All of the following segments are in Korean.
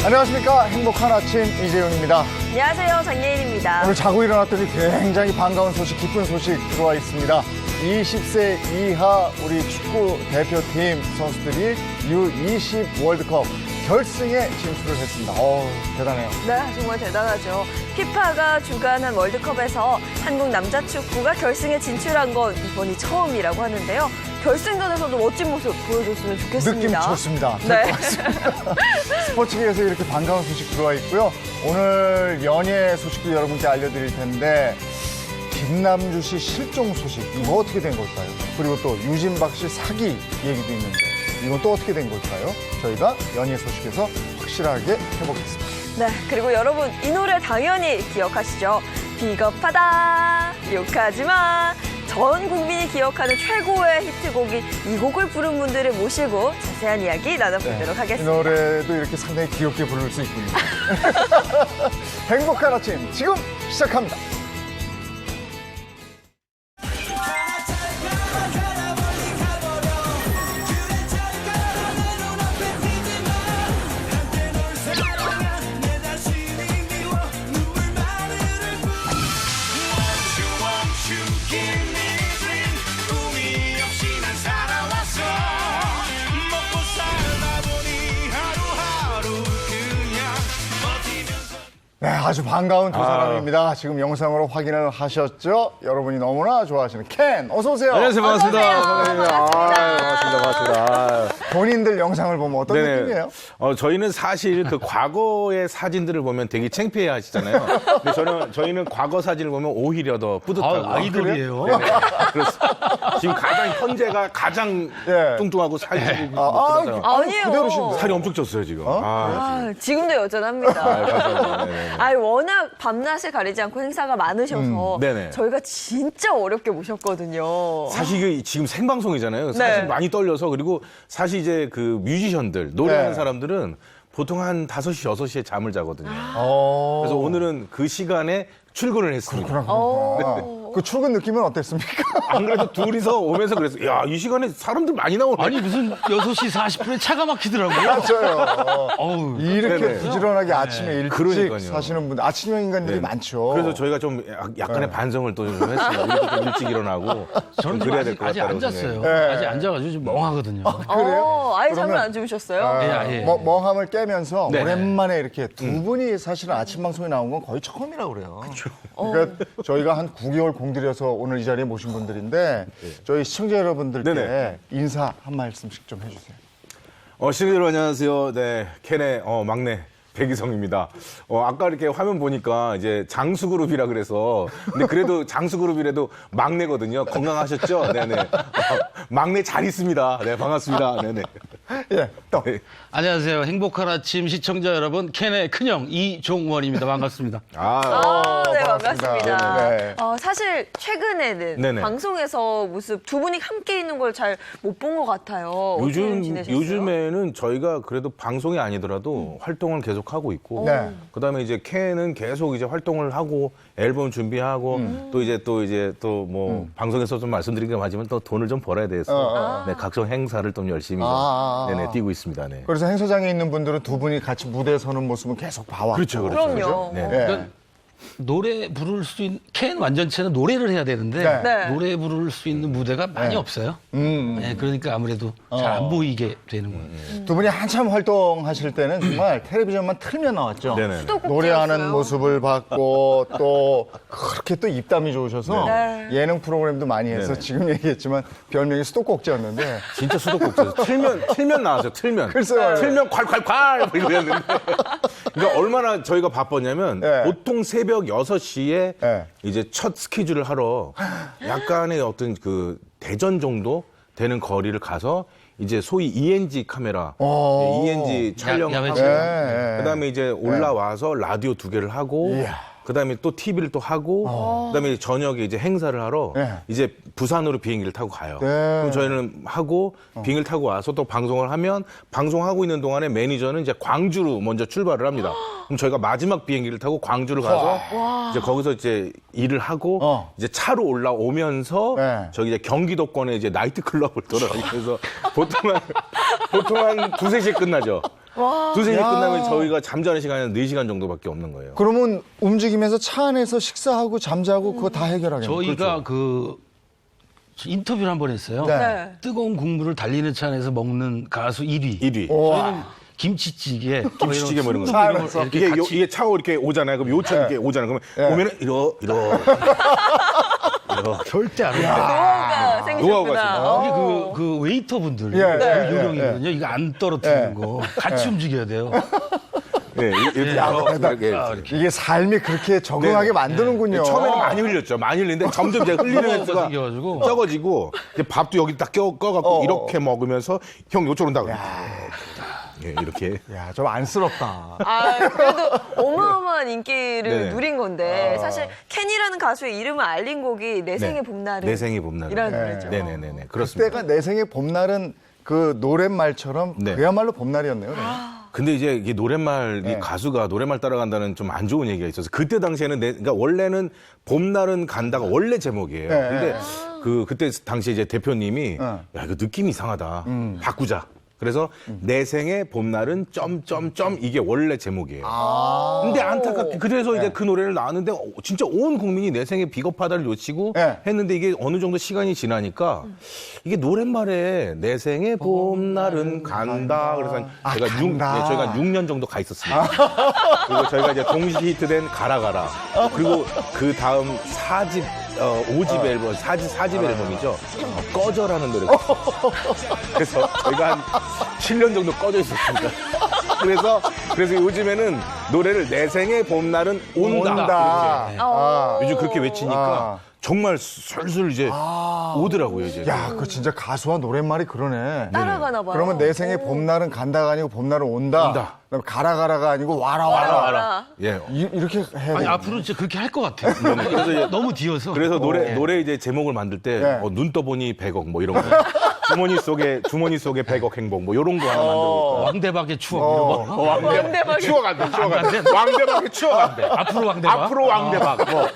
안녕하십니까. 행복한 아침 이재용입니다. 안녕하세요. 장예인입니다. 오늘 자고 일어났더니 굉장히 반가운 소식, 기쁜 소식 들어와 있습니다. 20세 이하 우리 축구 대표팀 선수들이 U20 월드컵 결승에 진출을 했습니다. 대단해요. 네, 정말 대단하죠. 피파가 주관한 월드컵에서 한국 남자 축구가 결승에 진출한 건 이번이 처음이라고 하는데요. 결승전에서도 멋진 모습 보여줬으면 좋겠습니다. 느낌 좋습니다. 네. 스포츠계에서 이렇게 반가운 소식 들어와 있고요. 오늘 연예 소식도 여러분께 알려드릴 텐데 김남주 씨 실종 소식, 이거 어떻게 된 걸까요? 그리고 또 유진박 씨 사기 얘기도 있는데 이건 또 어떻게 된 걸까요? 저희가 연예 소식에서 확실하게 해보겠습니다. 네, 그리고 여러분 이 노래 당연히 기억하시죠? 비겁하다, 욕하지 마. 전 국민이 기억하는 최고의 히트곡인 이 곡을 부른 분들을 모시고 자세한 이야기 나눠보도록 하겠습니다. 이 노래도 이렇게 상당히 귀엽게 부를 수 있군요. 행복한 아침 지금 시작합니다. 네, 아주 반가운 두 사람입니다. 지금 영상으로 확인을 하셨죠? 여러분이 너무나 좋아하시는 켄, 어서 오세요. 안녕하세요, 반갑습니다. 반갑습니다. 본인들 영상을 보면 어떤 느낌이에요? 저희는 사실 그 과거의 사진들을 보면 되게 창피해 하시잖아요. 근데 저희는 과거 사진을 보면 오히려 더 뿌듯하고. 아이돌이에요. 그렇습니다. 지금 현재가 가장 예. 뚱뚱하고 살이 아니에요. 그대로신데. 살이 엄청 쪘어요, 지금. 지금도 여전합니다. 감사합니다. 네네. 워낙 밤낮을 가리지 않고 행사가 많으셔서 네네. 저희가 진짜 어렵게 모셨거든요. 사실 이게 지금 생방송이잖아요. 사실 네. 많이 떨려서. 그리고 사실 이제 그 뮤지션들, 노래하는 네. 사람들은 보통 한 5시, 6시에 잠을 자거든요. 그래서 오늘은 그 시간에 출근을 했습니다. 그 출근 느낌은 어땠습니까? 안 그래도 둘이서 오면서 그랬어요. 야, 이 시간에 사람들 많이 나오네. 아니 무슨 6시 40분에 차가 막히더라고요. 맞아요. 어우, 이렇게 네네. 부지런하게 아침에 일찍 그러니까요. 사시는 분들, 아침형 인간들이 많죠. 그래서 저희가 좀 약간의 반성을 또 좀 했어요. 이렇게 좀 일찍 일어나고 저는 좀 좀 그래야 될 것 아직 같다고 안 잤어요. 생각해요. 아직 안 자가지고 좀 멍하거든요. 그래요? 아예 잠을 그러면- 안 주무셨어요? 예. 멍함을 깨면서 네네. 오랜만에 이렇게 두 분이 사실은 아침 방송에 나온 건 거의 처음이라고 그래요. 그러니까 저희가 한 9개월 공들여서 오늘 이 자리에 모신 분들인데 저희 시청자 여러분들께 네네. 인사 한 말씀씩 좀 해주세요. 시청자 여러분 안녕하세요. 네, 캔의 막내 백이성입니다. 아까 이렇게 화면 보니까 이제 장수그룹이라 그래서 근데 그래도 장수그룹이라도 막내거든요. 건강하셨죠? 네네. 막내 잘 있습니다. 네, 반갑습니다. 네네. 예, 또. 네. 안녕하세요. 행복한 아침 시청자 여러분. 캔의 큰형 이종원입니다. 반갑습니다. 네, 반갑습니다. 반갑습니다. 네. 사실 최근에는 네네. 방송에서 모습 두 분이 함께 있는 걸 잘 못 본 것 같아요. 어떻게 지내셨어요? 요즘에는 저희가 그래도 방송이 아니더라도 활동을 계속 하고 있고 네. 그다음에 이제 캔은 계속 이제 활동을 하고 앨범 준비하고 또 이제 또 뭐 방송에서 좀 말씀드리긴 하지만 또 돈을 좀 벌어야 돼서 네, 각종 행사를 좀 열심히 좀, 네네, 뛰고 있습니다. 네. 그래서 행사장에 있는 분들은 두 분이 같이 무대에 서는 모습은 계속 봐왔고. 그렇죠. 그럼요. 네. 예. 노래 부를 수 있는 캔 완전체는 노래를 해야 되는데 네. 네. 노래 부를 수 있는 무대가 많이 없어요. 네, 그러니까 아무래도 잘 안 보이게 되는 거예요. 두 분이 한참 활동하실 때는 정말 텔레비전만 틀면 나왔죠. 네네. 수도꼭지였어요. 노래하는 모습을 봤고 또 그렇게 또 입담이 좋으셔서 네. 예능 프로그램도 많이 해서 네네. 지금 얘기했지만 별명이 수도꼭지였는데 진짜 수도꼭지에서 틀면 나왔어요. 틀면. 글쎄요. 틀면 콸콸콸 이러는데. 그러니까 얼마나 저희가 바빴냐면 네. 보통 새벽 6시에 네. 이제 첫 스케줄을 하러 약간의 어떤 그 대전 정도 되는 거리를 가서 이제 소위 ENG 카메라, ENG 촬영 야외 하고 촬영. 네. 그다음에 이제 올라와서 라디오 2개를 하고 이야. 그다음에 또 TV를 또 하고 그다음에 저녁에 이제 행사를 하러 네. 이제 부산으로 비행기를 타고 가요. 네. 그럼 저희는 하고 비행기를 타고 와서 또 방송을 하면 방송하고 있는 동안에 매니저는 이제 광주로 먼저 출발을 합니다. 그럼 저희가 마지막 비행기를 타고 광주를 가서 이제 거기서 이제 일을 하고 이제 차로 올라오면서 네. 저기 이제 경기도권에 이제 나이트 클럽을 돌아다니면서 보통 한 두세 시에 끝나죠. 두세 시에 야. 끝나면 저희가 잠자는 시간은 4시간 정도밖에 없는 거예요. 그러면 움직이면서 차 안에서 식사하고 잠자고 그거 다 해결하겠네요. 저희가 그 인터뷰를 한 번 했어요. 네. 네. 뜨거운 국물을 달리는 차 안에서 먹는 가수 1위. 1위. 저희는 김치찌개, 김치찌개 뭐 이런 거. 차에서. 이게 차고 이렇게 오잖아요. 그럼 요차 이렇게 오잖아요. 그러면 오면은 이러. 절대 안 해요. 노하우가 생기셨구나. 노하우가 이게 그 웨이터분들 예, 그 예, 요령이거든요. 이거 안 떨어뜨리는 거 같이 움직여야 돼요. 네, 이렇게 이렇게. 이게 삶이 그렇게 적응하게 만드는군요. 처음에는 많이 흘렸죠. 많많이 흘리는데 점점 이제 흘리는 노하우가 횟수가 생겨가지고. 적어지고 이제 밥도 여기 딱 껴갖고 이렇게 먹으면서 형 요쪽으로 온다고. 예, 이렇게. 야, 좀 안쓰럽다. 아, 그래도 어마어마한 인기를 네네. 누린 건데 사실 켄이라는 가수의 이름을 알린 곡이 내 생의 봄날은 내 생의 봄날은. 이라는 노래죠. 네네네네. 그렇습니다. 그때가 내 생의 봄날은 그 노랫말처럼 네. 그야말로 봄날이었네요. 네. 근데 이제 이게 노랫말, 이 네. 가수가 노랫말 따라간다는 좀 안 좋은 얘기가 있어서 그때 당시에는 그러니까 원래는 봄날은 간다가 원래 제목이에요. 네. 근데 그때 당시에 이제 대표님이 네. 야, 이거 느낌 이상하다. 바꾸자. 그래서 내 생의 봄날은 점점점 이게 원래 제목이에요. 근데 안타깝게 그래서 이제 그 노래를 나왔는데 진짜 온 국민이 내 생의 비겁하다를 놓치고 네. 했는데 이게 어느 정도 시간이 지나니까 이게 노랫말에 내 생의 봄날은 간다. 그래서 제가 간다. 저희가 6년 정도 가 있었습니다. 그리고 저희가 이제 동시 히트된 가라 가라. 그리고 그 다음 4집 5집 앨범, 4집 앨범이죠. 꺼져라는 노래가 있어요. 그래서 저희가 한 7년 정도 꺼져 있었습니다. 그래서 요즘에는 노래를 내 생의 봄날은 온다. 이렇게. 요즘 그렇게 외치니까 정말 술술 이제 오더라고요, 이제. 야, 그 진짜 가수와 노랫말이 그러네. 따라가나 봐요. 그러면 내 생의 봄날은 간다가 아니고 봄날은 온다. 온다. 그다음에 가라가라가 아니고 와라. 와라. 예. 이렇게 해야 아니, 돼. 앞으로 진짜 그렇게 할 것 같아요. 너무 뒤어서. 그래서 노래 이제 제목을 만들 때 네. 눈 떠보니 100억 뭐 이런 거. 주머니 속에 100억 행복 뭐 이런 거 하나 만들고. 왕대박의 추억 이런 거. 왕대박이. 추억 안 돼. 왕대박의 추억 안 돼. 앞으로 왕대박. 앞으로 왕대박. 뭐.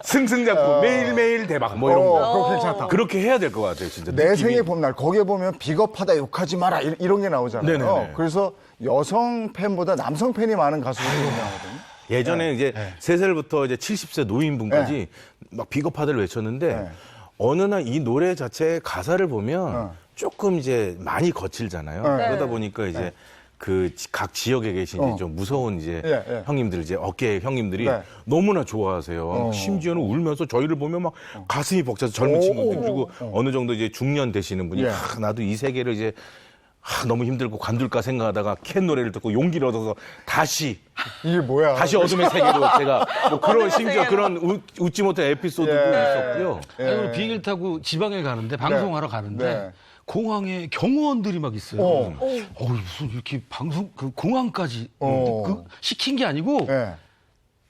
승승장구 매일매일 대박 뭐 이런 거. 그거 괜찮다. 그렇게 해야 될 것 같아요, 진짜. 내 느낌이. 생의 봄날 거기에 보면 비겁하다 욕하지 마라 이런 게 나오잖아요. 네네네. 그래서 여성 팬보다 남성 팬이 많은 가수들이 유명하거든요. 예전에 이제 3살부터 이제 70세 노인분까지 막 비겁하다를 외쳤는데 네. 어느 날 이 노래 자체의 가사를 보면 조금 이제 많이 거칠잖아요. 네. 그러다 보니까 이제 그 각 지역에 계신 이제 좀 무서운 이제 예. 형님들 이제 어깨 형님들이 네. 너무나 좋아하세요. 심지어는 울면서 저희를 보면 막 가슴이 벅차서 젊은 친구들 그리고 어느 정도 이제 중년 되시는 분이 예. 나도 이 세계를 이제 너무 힘들고 관둘까 생각하다가 캔 노래를 듣고 용기를 얻어서 다시 이게 뭐야? 어둠의 세계로 제가 뭐 그런 심지어 그런 웃지 못한 에피소드도 있었고요. 예. 아니, 우리 비행기를 타고 지방에 가는데 방송하러 가는데 네. 공항에 경호원들이 막 있어요. 무슨 이렇게 방송 그 공항까지 그 시킨 게 아니고 예.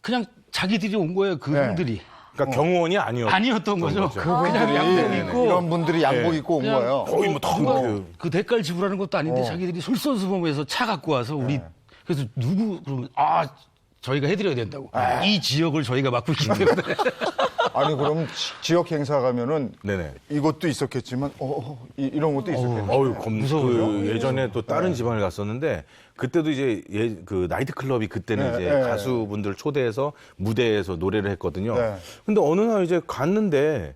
그냥 자기들이 온 거예요. 그 네. 형들이 그러니까 경호원이 아니었던 거죠. 그냥 그분들이 양복 입고 이런 분들이 양복 네. 입고 온 그냥 거예요. 거의 뭐다 그 대가를 지불하는 것도 아닌데 자기들이 솔선수범해서 차 갖고 와서 우리 그래서 누구 그러면 저희가 해드려야 된다고 이 지역을 저희가 맡고 있기 때문에 아니 그럼 지역 행사 가면은 네네. 이것도 있었겠지만 이런 것도 있었겠네. 어유 무서워요. 예전에 또 다른 지방을 갔었는데 그때도 이제 그 나이트 클럽이 그때는 이제 가수분들 초대해서 무대에서 노래를 했거든요. 네. 근데 어느 날 이제 갔는데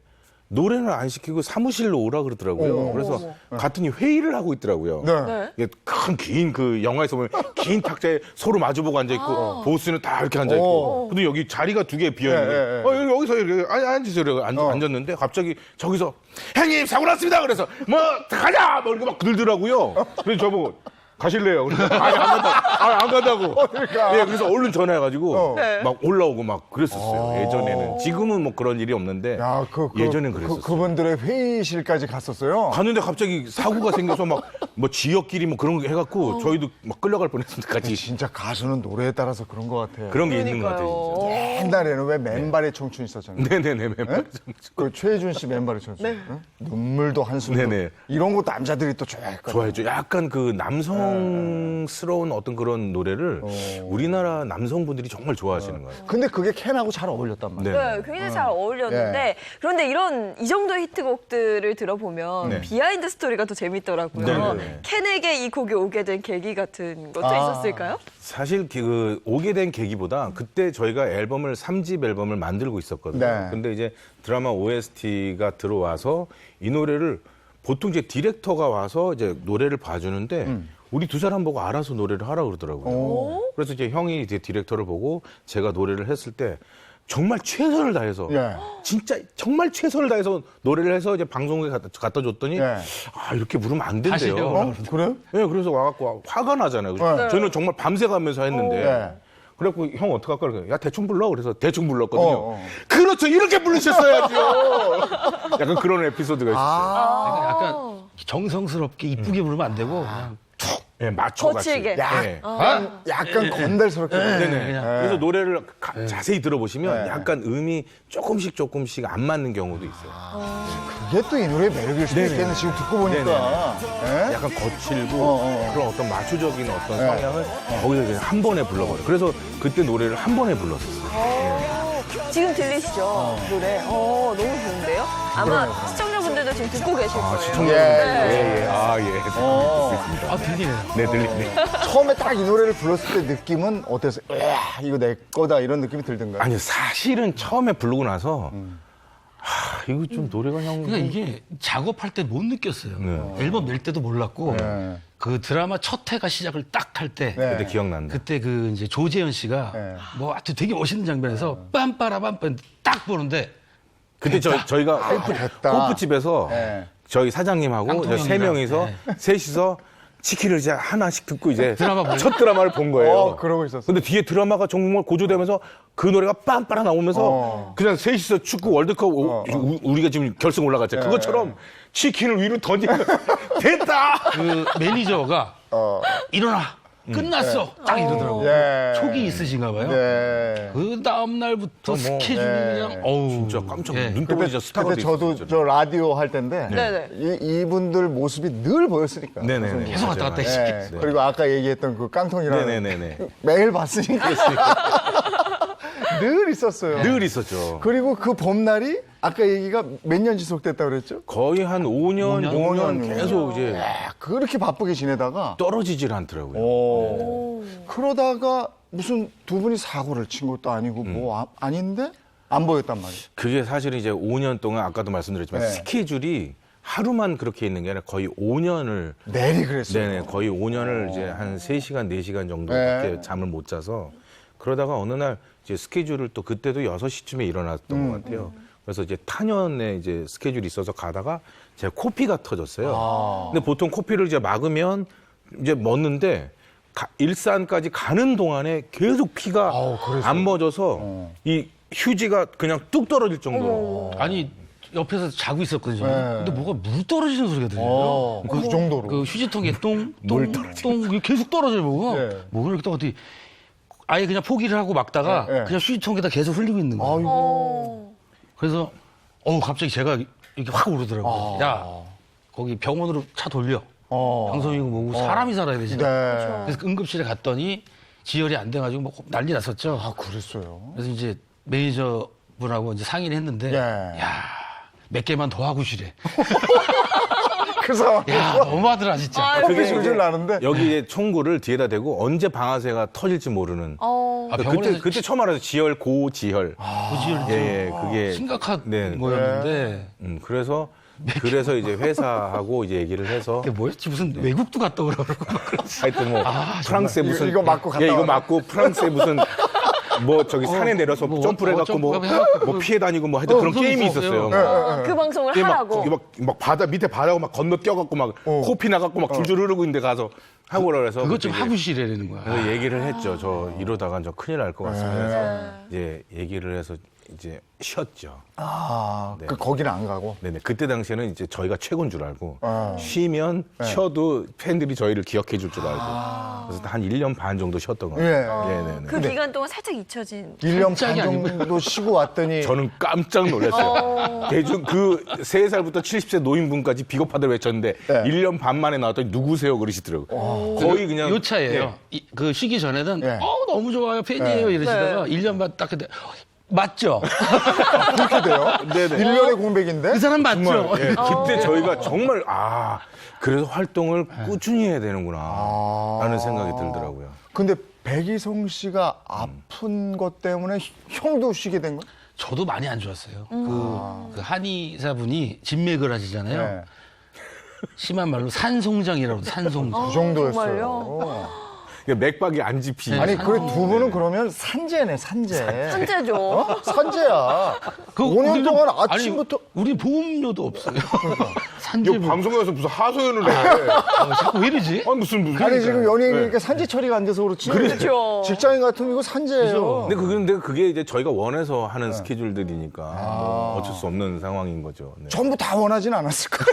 노래는 안 시키고 사무실로 오라 그러더라고요. 그래서 갔더니 회의를 하고 있더라고요. 네. 이게 큰 긴 그 영화에서 보면 긴 탁자에 서로 마주보고 앉아 있고 보스는 다 이렇게 앉아 있고. 근데 여기 자리가 2개 비어 있는 거예요. 여기서 이렇게 앉으세요. 앉았는데 갑자기 저기서 형님 사고 났습니다. 그래서 뭐 가자 뭐 이렇게 막 들더라고요. 그래서 저보고 가실래요? 그래서 아니 안 간다. 아니 안 간다고. 어딜까? 예, 그래서 얼른 전화해가지고 네. 막 올라오고 막 그랬었어요. 예전에는. 지금은 뭐 그런 일이 없는데 야, 예전엔 그랬었어요. 그분들의 회의실까지 갔었어요. 갔는데 갑자기 사고가 생겨서 막 뭐 지역끼리 뭐 그런 거 해갖고 저희도 막 끌려갈 뻔했는데까지 진짜 가수는 노래에 따라서 그런 것 같아요. 그런 게 있는 것 같아요. 진짜. 옛날에는 왜 맨발의 청춘 있었잖아요. 네네네. 멤버. 그 최혜준 씨 맨발의 청춘. 응? 눈물도 한숨도. 네네. 이런 거 남자들이 또 좋아했거든요. 좋아했죠. 약간 그 남성스러운 어떤 그런 노래를 우리나라 남성분들이 정말 좋아하시는 거예요. 근데 그게 캔하고 잘 어울렸단 말이에요. 네, 굉장히 잘 어울렸는데 예. 그런데 이 정도의 히트곡들을 들어보면 네. 비하인드 스토리가 더 재밌더라고요. 네네네. 캔에게 이 곡이 오게 된 계기 같은 것도 있었을까요? 사실 그 오게 된 계기보다 그때 저희가 앨범을 3집 앨범을 만들고 있었거든요. 네. 근데 이제 드라마 OST가 들어와서 이 노래를 보통 이제 디렉터가 와서 이제 노래를 봐주는데 우리 두 사람 보고 알아서 노래를 하라고 그러더라고요. 그래서 이제 형이 이제 디렉터를 보고 제가 노래를 했을 때 정말 최선을 다해서 예. 진짜 정말 최선을 다해서 노래를 해서 이제 방송국에 갖다 줬더니 예. 아 이렇게 부르면 안 다시 된대요. 해보라고 그래요? 네, 그래서 와갖고 화가 나잖아요. 네. 저는 정말 밤새 가면서 했는데. 네. 그래갖고 형 어떡할까? 그래서 야 대충 불러. 그래서 대충 불렀거든요. 어. 그렇죠. 이렇게 부르셨어야죠. 약간 그런 에피소드가 있었어요. 그러니까 약간 정성스럽게 이쁘게 부르면 안 되고 그냥 네, 맞춰같이. 거칠게. 네. 약간 건달스럽게. 네네. 그냥. 그래서 노래를 자세히 들어보시면 약간 음이 조금씩 안 맞는 경우도 있어요. 그게 또 이 노래의 매력일 수도 있겠네. 지금 듣고 보니까. 예? 약간 거칠고 그런 어떤 마초적인 어떤 성향을 거기서 그냥 한 번에 불러버려요. 그래서 그때 노래를 한 번에 불렀었어요. 지금 들리시죠? 노래. 너무 좋은데요? 아마 시청자분들도 지금 듣고 계실 거예요. 시청자분들. 예. 아, 예. 아 들리네요. 네, 들리네. 처음에 딱 이 노래를 불렀을 때 느낌은 어땠어요? 이야, 이거 내 거다 이런 느낌이 들던가요? 아니요, 사실은 처음에 부르고 나서, 이거 좀 노래가 형. 그러니까 이게 작업할 때 못 느꼈어요. 네. 앨범 낼 때도 몰랐고 네. 그 드라마 첫 회가 시작을 딱 할 때 네. 그때 기억난다. 그때 그 이제 조재현 씨가 네. 뭐 하여튼 되게 멋있는 장면에서 빰빠라빰빰 딱 보는데 그때 저희가 됐다. 호프집에서 네. 저희 사장님하고 깡통 세 형이랑. 명이서 네. 셋이서 치킨을 이제 하나씩 듣고 이제 드라마 보고. 첫 드라마를 본 거예요. 그러고 있었어. 근데 뒤에 드라마가 정말 고조되면서 그 노래가 빰빠라 나오면서 그냥 셋이서 축구 월드컵 우리가 지금 결승 올라갔잖아요. 그것처럼 치킨을 위로 던지면 됐다. 그 매니저가 일어나 끝났어 딱 이러더라고요. 예. 촉이 있으신가 봐요. 네. 그 다음 날부터 스케줄이 그냥 어우 진짜 깜짝 예. 눈 떠보자 스타가 그때 저도 저 라디오 할 때인데 네네. 이분들 모습이 늘 보였으니까. 네네네. 선생님. 계속 왔다 갔다 맞아요. 네. 했지. 그리고 아까 얘기했던 그 깡통이라는 네네네네. 매일 봤으니까 늘 있었어요. 늘 있었죠. 그리고 그 봄날이 아까 얘기가 몇 년 지속됐다고 그랬죠? 거의 한 5년, 6년 계속 이제 그렇게 바쁘게 지내다가 떨어지질 않더라고요. 그러다가 무슨 두 분이 사고를 친 것도 아니고 뭐 아닌데 안 보였단 말이에요. 그게 사실은 이제 5년 동안 아까도 말씀드렸지만 네. 스케줄이 하루만 그렇게 있는 게 아니라 거의 5년을 내리 그랬어요. 네네 거의 5년을 이제 한 3시간, 4시간 정도 네. 이렇게 잠을 못 자서 그러다가 어느 날 이제 스케줄을 또 그때도 6시쯤에 일어났던 것 같아요. 그래서 이제 탄현에 이제 스케줄이 있어서 가다가 제 코피가 터졌어요. 근데 보통 코피를 이제 막으면 이제 멎는데 일산까지 가는 동안에 계속 피가 안 멎어서 이 휴지가 그냥 뚝 떨어질 정도로. 아니 옆에서 자고 있었거든요. 네. 근데 뭐가 물 떨어지는 소리가 들려요. 그 정도로. 그 휴지통에 똥똥 계속 떨어져 보고 네. 뭐 이렇게 어디 아예 그냥 포기를 하고 막다가 네, 네. 그냥 휴지통에다 계속 흘리고 있는 거예요. 아이고. 그래서 갑자기 제가 이렇게 확 오르더라고요. 야 거기 병원으로 차 돌려. 방송이고 뭐고 사람이 살아야 되지. 네. 그래서 응급실에 갔더니 지혈이 안 돼가지고 뭐 난리 났었죠. 아, 그랬어요. 그래서 이제 매니저 분하고 이제 상의를 했는데 예. 야 몇 개만 더 하고 쉬래. 그 상황에서 야 너무하더라 진짜. 그게 줄줄 나는데. 여기에 총구를 뒤에다 대고 언제 방아쇠가 터질지 모르는. 아, 병원에서 그때 처음 알았어요. 지혈, 고지혈. 고지혈 예, 그게 심각한 네. 거였는데 그래서 이제 회사하고 이제 얘기를 해서 그게 뭐였지 무슨 외국도 갔다 오라고 막 그러지. 하여튼 뭐 프랑스에 무슨 이거 맞고 갔다 이거 와라. 맞고 프랑스에 무슨 뭐 저기 산에 내려서 뭐, 점프를 해갖고 뭐 피해 다니고 뭐 하여튼 그런 무슨 게임이 있었어요. 있었어요. 그 방송을 예, 하라고. 막 바다 밑에 바다고 막 건너 뛰어갖고 막 코피 나갖고 막 줄줄 흐르고 있는데 가서 하고 그래서 그것 좀 그때 하고 시래라는 거야. 그래서 얘기를 했죠. 저 이러다가 저 큰일 날 것 같습니다. 그래서 이제 얘기를 해서 이제 쉬었죠. 네. 거기는 안 가고. 네네. 그때 당시에는 이제 저희가 최고인 줄 알고 쉬면 네. 쉬어도 팬들이 저희를 기억해 줄 줄 알고 그래서 한 1년 반 정도 쉬었던 것 같아요. 예. 네네네. 그 기간 동안 살짝 잊혀진. 1년 반 갑자기 정도 쉬고 왔더니 저는 깜짝 놀랐어요. 대중 그 3살부터 70세 노인분까지 비겁하다고 외쳤는데 네. 1년 반 만에 나왔더니 누구세요 그러시더라고요. 거의 그냥 요 차예요. 네. 그 쉬기 전에는 네. 너무 좋아요 팬이에요 이러시다가 1년 반 딱 근데 맞죠? 그렇게 돼요? 네네. 1년의 공백인데? 그 사람 맞죠? 정말, 예, 그때 저희가 정말 그래서 활동을 꾸준히 해야 되는구나 라는 생각이 들더라고요. 근데 백이성 씨가 아픈 것 때문에 형도 쉬게 된 거예요? 저도 많이 안 좋았어요. 그 한의사분이 진맥을 하시잖아요. 네. 심한 말로 산송장이라고 산송장. 그 정도였어요. 정말요? 맥박이 안 짚히. 아니, 그래 두 분은 그러면 산재네, 산재. 산재죠. 산재야. 그 5년 우리도- 동안 아니, 아침부터. 우리 보험료도 없어요. 산재 이거 보험. 방송에서 무슨 하소연을 해. 자꾸 왜 이러지? 무슨 아니, 지금 연예인이니까 네. 산재 처리가 안 돼서 그렇지. 그렇죠. 직장인 같으면 이거 산재예요. 근데 그게 이제 저희가 원해서 하는 스케줄들이니까 뭐 어쩔 수 없는 상황인 거죠. 네. 전부 다 원하진 않았을 거예요.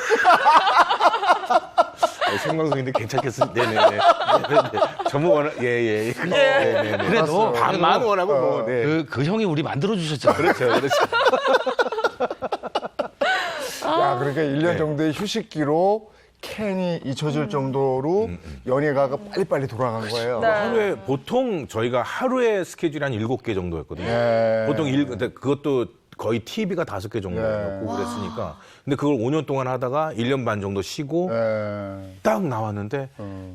생방송인데 괜찮겠어? 네네네. 전부 원하, 예. 네네네. 그래도 반만 원하고 뭐, 네. 그 형이 우리 만들어 주셨잖아요. 그렇죠. 야, 그러니까 1년 네. 정도의 휴식기로 캔이 잊혀질 정도로 연예가가 빨리빨리 돌아간 거예요. 네. 하루에, 보통 저희가 하루에 스케줄이 한 7개 정도였거든요. 네. 보통 근데 그것도 거의 TV가 5개 정도였고 그랬으니까. 근데 그걸 5년 동안 하다가 1년 반 정도 쉬고 네. 딱 나왔는데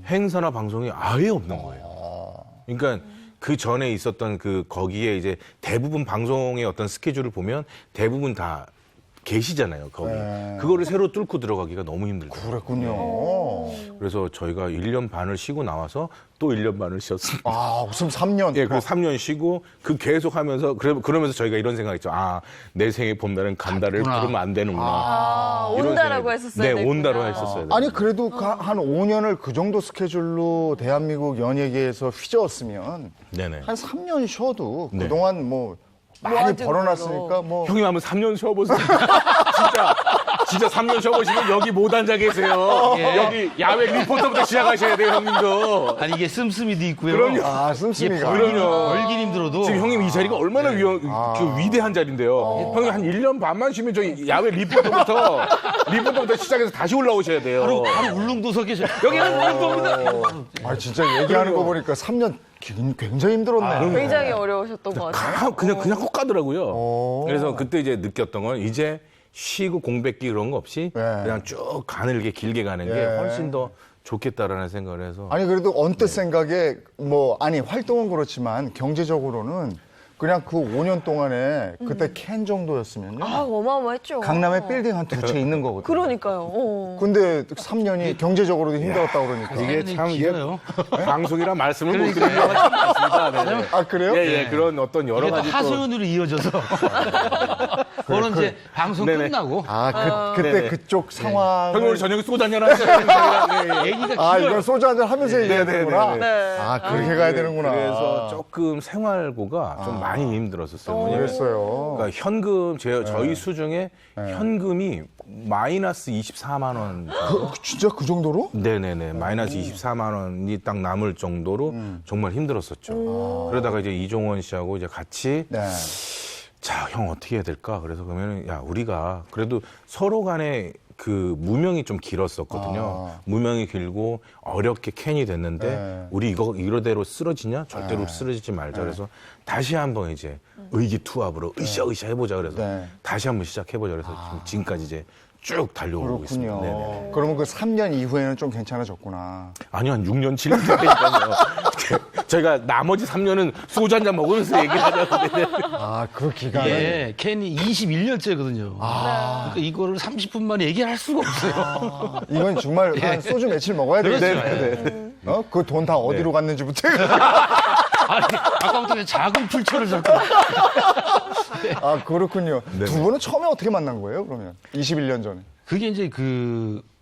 행사나 방송이 아예 없는 거예요. 그러니까 그 전에 있었던 거기에 이제 대부분 방송의 어떤 스케줄을 보면 대부분 다 계시잖아요, 거기. 네. 그거를 새로 뚫고 들어가기가 너무 힘들죠. 그랬군요. 그래서 저희가 1년 반을 쉬고 나와서 또 1년 반을 쉬었습니다. 무슨 3년. 예, 그래서 3년 쉬고 계속 하면서 그러면서 저희가 이런 생각했죠. 내 생의 봄날은 간다를 갔구나. 부르면 안 되는구나. 이런 온다라고 생각이- 했었어야 네, 온다로 했었어요. 아니, 그래도 한 5년을 그 정도 스케줄로 대한민국 연예계에서 휘저었으면 네네. 한 3년 쉬어도 네. 그동안 뭐 많이 하지, 벌어놨으니까 뭐. 형님 한번 3년 쉬어보세요. 진짜 3년 쉬어보시면 여기 못 앉아 계세요. 여기 야외 리포터부터 시작하셔야 돼요, 형님도. 아니 이게 씀씀이도 있고요. 그럼요. 씀씀이가. 그럼요. 벌긴 힘들어도 지금 형님 이 자리가 얼마나 위대한 자리인데요. 형님 한 1년 반만 쉬면 저희 야외 리포터부터 시작해서 다시 올라오셔야 돼요. 바로 울릉도서 계셔. 여기는 울릉도입니다. 진짜 얘기하는 거 보니까 3년 굉장히 힘들었네. 굉장히 어려우셨던 것 같아요. 그냥 꼭 가더라고요. 오. 그래서 그때 이제 느꼈던 건 이제 쉬고 공백기 그런 거 없이 네. 그냥 쭉 가늘게 길게 가는 게 네. 훨씬 더 좋겠다라는 생각을 해서 아니, 그래도 언뜻 생각에 활동은 그렇지만 경제적으로는 그냥 그 5년 동안에 그때 캔 정도였으면요. 어마어마했죠. 강남에 빌딩 한 2채 있는 거거든요. 그러니까요. 근데 3년이 경제적으로도 힘들었다고 그러니까. 이게 참 길어요. 방송이라 말씀을 못 드리는 것 같습니다. 네. 아, 그래요? 예, 그런 어떤 여러 이게 또 가지 또 하소연으로 이어져서 그거는 이제 방송 네네. 끝나고 그때 네네. 그쪽 상황. 형님 오늘 저녁에 소주 한잔 하세요. 얘기가 아, 길어요. 이건 소주 한잔 하면서 얘기해야 되는구나. 네네네. 네. 그렇게 가야 되는구나. 그래서 조금 생활고가 좀 많이 힘들었었어요. 왜냐면 그랬어요. 그러니까 현금 저희 수중에 현금이 마이너스 24만 원. 진짜 그 정도로? 네네네. 마이너스 24만 원이 딱 남을 정도로 정말 힘들었었죠. 그러다가 이제 이종원 씨하고 이제 같이 네. 자, 형 어떻게 해야 될까? 그래서 그러면 야, 우리가 그래도 서로 간에 그 무명이 좀 길었었거든요. 무명이 길고 어렵게 캔이 됐는데 네. 우리 이러대로 쓰러지냐? 절대로 쓰러지지 말자. 그래서 다시 한번 이제 의기투합으로 으쌰으쌰 해보자. 그래서 네. 다시 한번 시작해보자. 그래서 지금까지 이제 쭉 달려오고 있습니다. 네네. 그렇군요. 그러면 그 3년 이후에는 좀 괜찮아졌구나. 아니요, 한 6년, 7년 됐다니까요. 저희가 나머지 3년은 소주 한잔 먹으면서 얘기를 하자는데. 그 기간은. 예, 캔이 21년째거든요. 그러니까 이거를 30분 만에 얘기할 수가 없어요. 이건 정말 한 소주 며칠 먹어야 그렇죠. 되겠네. 그 돈 다 어디로 갔는지부터. 아니, 아까부터 그냥 작은 풀초를 잡고. 그렇군요. 두 분은 처음에 어떻게 만난 거예요, 그러면? 21년 전에. 그게 이제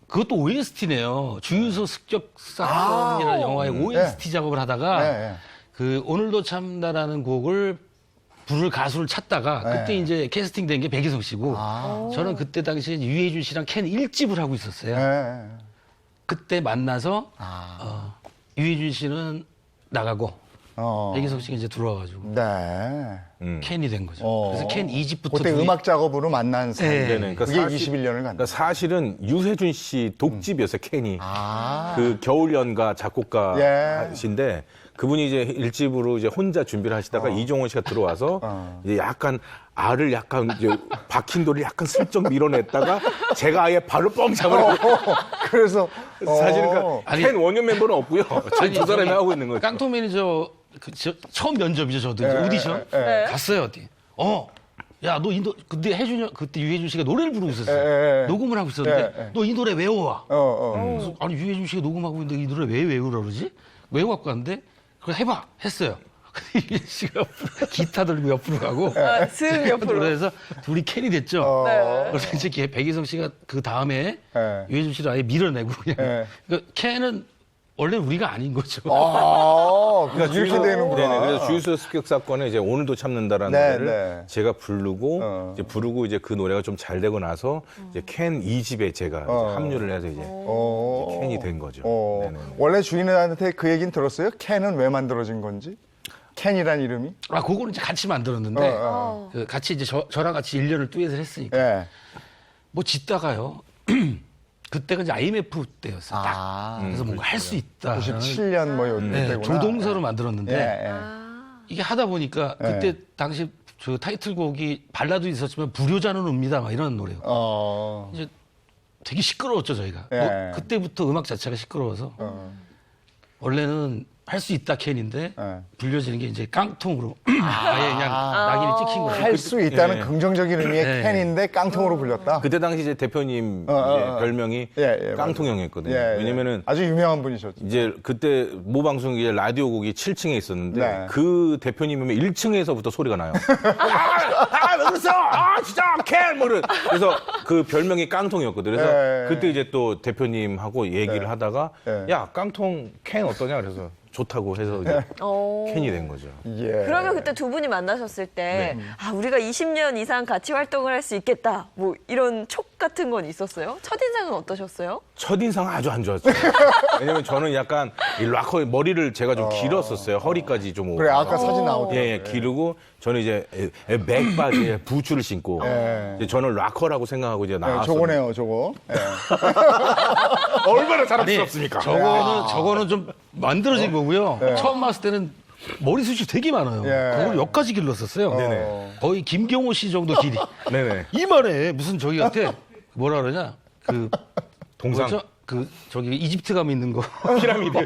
그것도 OST네요. 주유소 습격 사건이라는 영화의 OST 작업을 하다가 네. 그 오늘도 참다라는 곡을 부를 가수를 찾다가 그때 이제 캐스팅된 게 백이성 씨고 저는 그때 당시에 유해준 씨랑 캔 1집을 하고 있었어요. 네. 그때 만나서 유해준 씨는 나가고 백이성 씨가 이제 들어와가지고 네. 캔이 된 거죠. 그래서 캔 2집부터 그때 음악 작업으로 만난 사이. 네. 네네. 그게 21년을 간다. 그러니까 사실은 유해준 씨 독집이었어요, 캔이. 아. 그 겨울연가 예. 작곡가신데 그분이 이제 일집으로 이제 혼자 준비를 하시다가 이종원 씨가 들어와서 이제 약간 알을 약간 이제 박힌 돌을 약간 슬쩍 밀어냈다가 제가 아예 발로 뻥 잡아내고 그래서 사실은 그러니까 아니- 캔 원년 멤버는 없고요. 저희 두 사람이 저기 하고 있는 거죠. 깡통 매니저 처음 면접이죠, 저도 이제 오디션 갔어요 어디. 야, 너 그때 그때 유해준 씨가 노래를 부르고 있었어요. 녹음을 하고 있었는데 너 이 노래 외워와. 그래서 아니 유해준 씨가 녹음하고 있는데 이 노래 왜 외우라 그러지? 외워갖고 왔는데 그걸 해봐 했어요. 근데 유해준 씨가 기타 들고 옆으로 가고 슥 옆으로. 그래서 둘이 캔이 됐죠. 네. 그래서 이제 백이성 씨가 그 다음에 네. 유해준 씨를 아예 밀어내고 그냥 네. 그러니까 캔은 원래 우리가 아닌 거죠. 그러니까 이렇게 되는구나. 네네. 그래서 주유소 습격 사건에 이제 오늘도 참는다라는 네, 노래를 네. 제가 부르고 이제 부르고 이제 그 노래가 좀 잘 되고 나서 이제 캔 2집에 제가 이제 합류를 해서 이제 캔이 된 거죠. 네네. 원래 주인한테 그 얘기는 들었어요? 캔은 왜 만들어진 건지? 캔이란 이름이? 아, 그거는 이제 같이 만들었는데 그 같이 이제 저랑 같이 1년을 듀엣을 했으니까 예. 뭐 짓다가요. 그때가 이제 IMF 때였어요. 딱. 그래서 뭔가 할 수 있다. 97년 뭐 요때 네, 때구나. 조동서로 만들었는데 예, 예. 이게 하다 보니까 그때 당시 저 타이틀곡이 발라도 있었지만 불효자는 옵니다 막 이런 노래요. 이제 되게 시끄러웠죠 저희가. 예. 뭐 그때부터 음악 자체가 시끄러워서 원래는 할 수 있다 캔인데 예. 불려지는 게 이제 깡통으로 아예 그냥 낙인이 찍힌 거예요. 할 수 있다는 예. 긍정적인 의미의 네. 캔인데 깡통으로 불렸다. 그때 당시 이제 대표님 이제 별명이 예, 예, 깡통형이었거든요. 예, 예. 왜냐면은 아주 유명한 분이셨죠. 이제 그때 모방송이 이제 라디오국이 7층에 있었는데 네. 그 대표님이면 1층에서부터 소리가 나요. 왜 그랬어? 진짜 캔! 뭐 그래서 그 별명이 깡통이었거든요. 그래서 예. 그때 이제 또 대표님하고 얘기를 하다가 예. 야 깡통 캔 어떠냐? 그래서 좋다고 해서 이제 캔이 된 거죠. 예. 그러면 그때 두 분이 만나셨을 때, 우리가 20년 이상 같이 활동을 할 수 있겠다. 뭐 이런 촉 같은 건 있었어요? 첫인상은 어떠셨어요? 첫인상 아주 안 좋았죠. 왜냐면 저는 약간 이 락커 머리를 제가 좀 길었었어요. 허리까지 좀 오고. 그래, 아까 사진 나오더라고요. 예, 기르고 저는 이제 맥바지에 부츠를 신고 이제 저는 락커라고 생각하고 이제 예, 나왔어요. 저거네요, 저거. 예. 얼마나 자랑스럽습니까? 저거는 좀 만들어진 거고요. 처음 봤을 때는 머리숱이 되게 많아요. 예. 그걸 여기까지 길렀었어요. 네네. 거의 김경호 씨 정도 길이. 네네. 이만해. 무슨 저기 같아. 뭐라 그러냐. 그 동상. 뭐죠? 그 저기 이집트 가면 있는 거. 피라미드.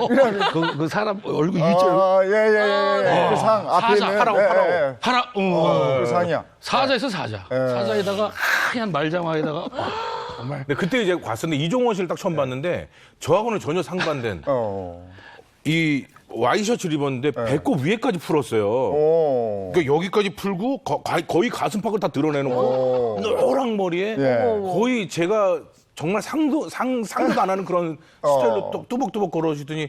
그 사람 얼굴 일자로 아, 예. 그 상 앞에 사자, 있는. 파라오, 예, 파라오. 예. 파라. 그 상이야. 사자에서 사자. 사자에다가 하얀 말장화에다가 정말. 근데 그때 이제 봤었는데 이종원 씨를 딱 처음 봤는데 저하고는 전혀 상반된 이 와이셔츠를 입었는데 배꼽 위에까지 풀었어요. 그러니까 여기까지 풀고 거의 가슴팍을 다 드러내놓고 노랑 머리에 예. 거의 제가 정말 상도 안 하는 그런 스타일로 뚜벅뚜벅 걸어오시더니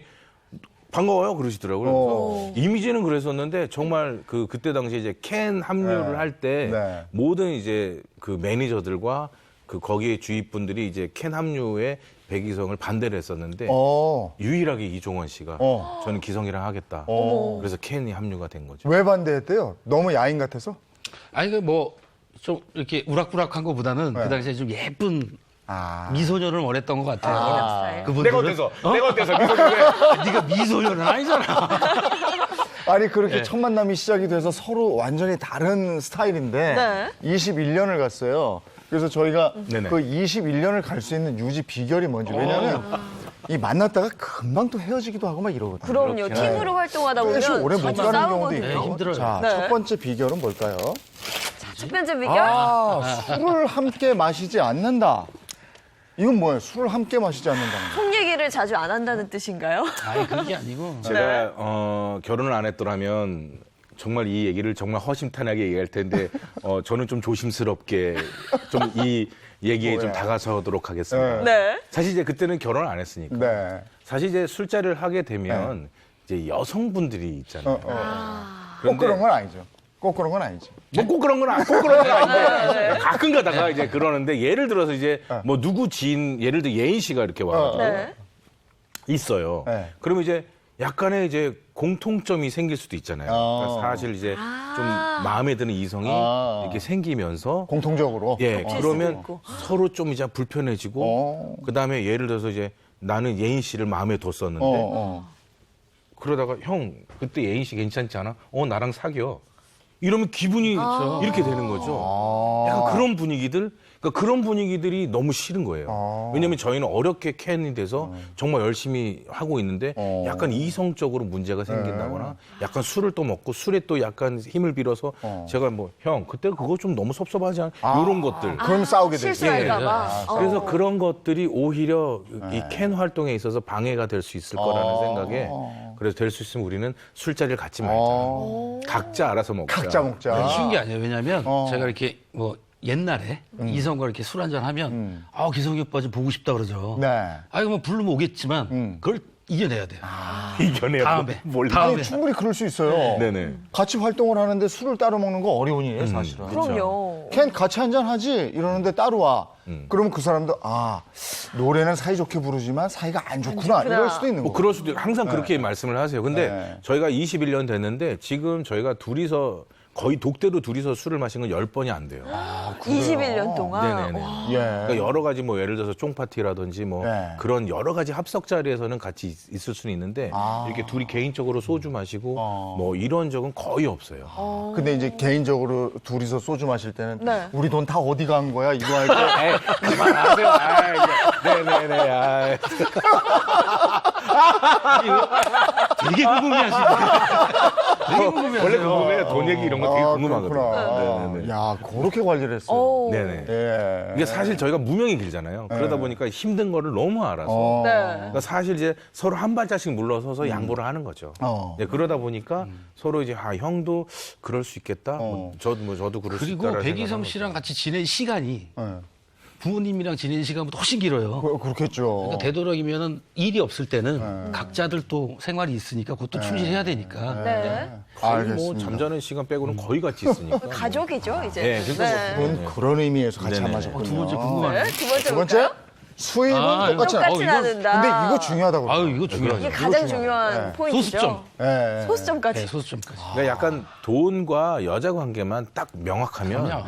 반가워요 그러시더라고요. 그래서 이미지는 그랬었는데 정말 그때 당시에 이제 캔 합류를 할 때 네. 모든 이제 그 매니저들과 그 거기에 주위분들이 이제 캔 합류에 백이성을 반대를 했었는데 유일하게 이종원 씨가 저는 기성이랑 하겠다. 그래서 캔이 합류가 된 거죠. 왜 반대했대요? 너무 야인 같아서? 아니 그 뭐 좀 이렇게 우락부락한 것보다는 그 당시에 좀 예쁜 미소년을 원했던 것 같아요. 그분들은. 내가 어때서 네가 미소년은 아니잖아. 아니 그렇게 첫 만남이 시작이 돼서 서로 완전히 다른 스타일인데 21년을 갔어요. 그래서 저희가 네네. 그 21년을 갈 수 있는 유지 비결이 뭔지 왜냐면 이 만났다가 금방 또 헤어지기도 하고 막 이러거든요. 그럼요. 팀으로 활동하다 꽤 보면 오래 못 자주 가는 경우도 싸우거든요. 있고. 힘들어요. 자, 네. 첫 번째 비결은 뭘까요? 첫 번째 비결? 술을 함께 마시지 않는다. 이건 뭐예요? 술을 함께 마시지 않는다는 거. 속 얘기를 자주 안 한다는 뜻인가요? 아니 그게 아니고 제가 결혼을 안 했더라면 정말 이 얘기를 정말 허심탄회하게 얘기할 텐데 저는 좀 조심스럽게 좀 이 얘기에 좀 다가서도록 하겠습니다. 네. 사실 이제 그때는 결혼을 안 했으니까. 네. 사실 이제 술자리를 하게 되면 이제 여성분들이 있잖아요. 꼭 그런 건 아니죠. 꼭 그런 건 아니지. 뭐 꼭 그런 건 아닌데 가끔 가다가 이제 그러는데 예를 들어서 이제 뭐 누구 지인 예를 들어 예인 씨가 이렇게 와가지고 네. 있어요. 네. 그러면 이제 약간의 이제 공통점이 생길 수도 있잖아요. 그러니까 사실 이제 좀 마음에 드는 이성이 이렇게 생기면서 공통적으로. 예 그러면 있고. 서로 좀 이제 불편해지고 그 다음에 예를 들어서 이제 나는 예인 씨를 마음에 뒀었는데 그러다가 형 그때 예인 씨 괜찮지 않아? 나랑 사겨. 이러면 기분이 이렇게 되는 거죠. 약간 그런 분위기들, 그러니까 그런 분위기들이 너무 싫은 거예요. 왜냐하면 저희는 어렵게 캔이 돼서 정말 열심히 하고 있는데 약간 이성적으로 문제가 생긴다거나 약간 술을 또 먹고 술에 또 약간 힘을 빌어서 제가 뭐 형 그때 그거 좀 너무 섭섭하지 않아? 이런 것들. 그럼 싸우게 되죠. 실수할까봐. 그래서 그런 것들이 오히려 이 캔 활동에 있어서 방해가 될 수 있을 거라는 생각에 그래서 될 수 있으면 우리는 술자리를 갖지 말자. 각자 알아서 먹자. 각자 먹자. 쉬운 게 아니에요. 왜냐하면 제가 이렇게 뭐 옛날에 이성과 이렇게 술 한잔 하면 기성이 오빠 좀 보고 싶다 그러죠. 네. 아이고 뭐 부르면 오겠지만 그걸 이겨내야 돼요. 이겨내야 다음에. 뭘 다음에. 아니, 충분히 그럴 수 있어요. 네네. 같이 활동을 하는데 술을 따로 먹는 거 어려운 일이에요, 사실은. 그럼요. 캔 같이 한잔 하지 이러는데 따로 와. 그러면 그 사람도 노래는 사이좋게 부르지만 사이가 안 좋구나 이럴 수도 있는 뭐 거고. 그럴 수도 항상 그렇게 말씀을 하세요. 근데 네. 저희가 21년 됐는데 지금 저희가 둘이서 거의 독대로 둘이서 술을 마신 건 10번이 안 돼요. 21년 동안. 네네네. 와. 예. 그러니까 여러 가지 뭐 예를 들어서 쫑파티라든지 뭐 네. 그런 여러 가지 합석 자리에서는 같이 있을 수는 있는데 이렇게 둘이 개인적으로 소주 마시고 뭐 이런 적은 거의 없어요. 근데 이제 개인적으로 둘이서 소주 마실 때는 네. 우리 돈 다 어디 간 거야 이거 할 때. 에이, 그만하세요. 네네네. 되게 궁금해하시네. 되게 궁금해하세요. 원래 궁금해요. 돈 얘기 이런 거 되게 궁금하거든요. 그렇구나. 네네네. 야, 그렇게 관리를 했어요. 오. 네네. 예. 이게 사실 저희가 무명이 길잖아요. 그러다 보니까 힘든 거를 너무 알아서. 네. 그러니까 사실 이제 서로 한 발짝씩 물러서서 양보를 하는 거죠. 네, 그러다 보니까 서로 이제 형도 그럴 수 있겠다. 저도 그럴 수 있다. 그리고 백이성 씨랑 같이 지낸 시간이 예. 부모님이랑 지낸 시간보다 훨씬 길어요. 그렇겠죠. 그러니까 되도록이면은 일이 없을 때는 각자들 또 생활이 있으니까 그것도 충실해야 되니까. 네. 거의 뭐 알겠습니다. 잠자는 시간 빼고는 거의 같이 있으니까. 가족이죠, 이제. 네, 그러니까 뭐 그건 그런 의미에서 같이 안 네네. 마셨군요. 두 번째 궁금하네. 네, 두 번째 두 번째? 볼까요? 수입은 아, 똑같이 똑같이 이건- 나눈다. 근데 이거 중요하다고. 아유, 그래요. 이거 중요하죠. 이게 가장 중요해요. 중요한 네. 포인트죠. 소수점. 예. 소수점까지. 네, 소수점까지. 그러니까 약간 돈과 여자 관계만 딱 명확하면 그럼요.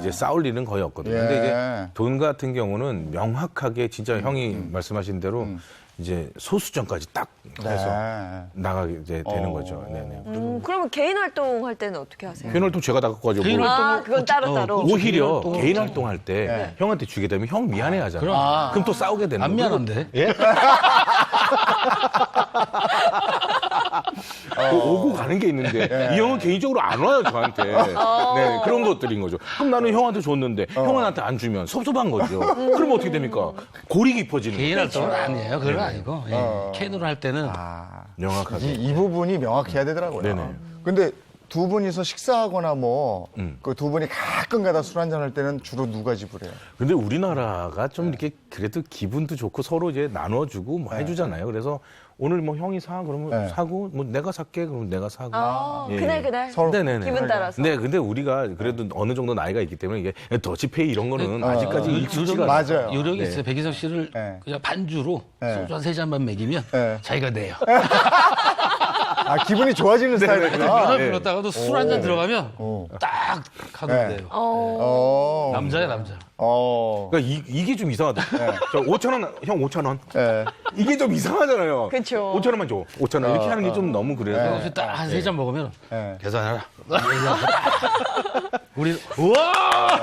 이제 싸울 일은 거의 없거든요. 예. 근데 이제 돈 같은 경우는 명확하게 진짜 형이 말씀하신 대로 이제 소수점까지 딱 해서 네. 나가게 이제 되는 거죠. 네네. 그러면 개인 활동할 때는 어떻게 하세요? 개인 활동 제가 다 갖고 가지고 개인 뭐 활동- 그건 따로따로. 그렇죠. 오히려 개인 활동. 개인 활동할 때 형한테 주게 되면 형 미안해 하잖아. 그럼. 그럼 또 싸우게 되는 안 거예요. 미안한데? 예? 오고 가는 게 있는데 이 형은 개인적으로 안 와요 저한테. 네 그런 것들인 거죠. 그럼 나는 형한테 줬는데 형은 나한테 안 주면 섭섭한 거죠. 그럼 어떻게 됩니까? 골이 깊어지는 개인 거죠. 활동은 아니에요. 그건 아니고. 예. 캔으로 할 때는 명확하게. 이 부분이 명확해야 되더라고요. 네네. 근데 두 분이서 식사하거나 뭐 그 두 분이 가끔 가다 술 한잔 할 때는 주로 누가 지불해요? 근데 우리나라가 좀 이렇게 그래도 기분도 좋고 서로 이제 나눠주고 뭐 해주잖아요. 그래서 오늘 뭐 형이 사 그러면 네. 사고 뭐 내가 살게 그러면 내가 사고. 예, 그날 서로 네네네. 기분 따라서. 네, 근데 우리가 그래도 어느 정도 나이가 있기 때문에 이게 더치페이 이런 거는 아직까지 익숙지가 않아요. 맞아요. 요령이 네. 있어요. 백이성 씨를 네. 그냥 반주로 네. 소주 한 3잔만 먹이면 네. 자기가 내요. 기분이 좋아지는 스타일이구나. 연합 불렀다가도 술 한 잔 들어가면 딱 하고 네. 내요. 남자야, 남자. 그러니까 이게 좀 이상하다. 저 5,000원, 형 5,000원. 예. 이게 좀 이상하잖아요. 그쵸. 5,000원만 줘. 5,000원. 이렇게 하는 게 좀 너무 그래서. 혹시 딱 한 3잔 먹으면 네. 계산해라. 우리 우와!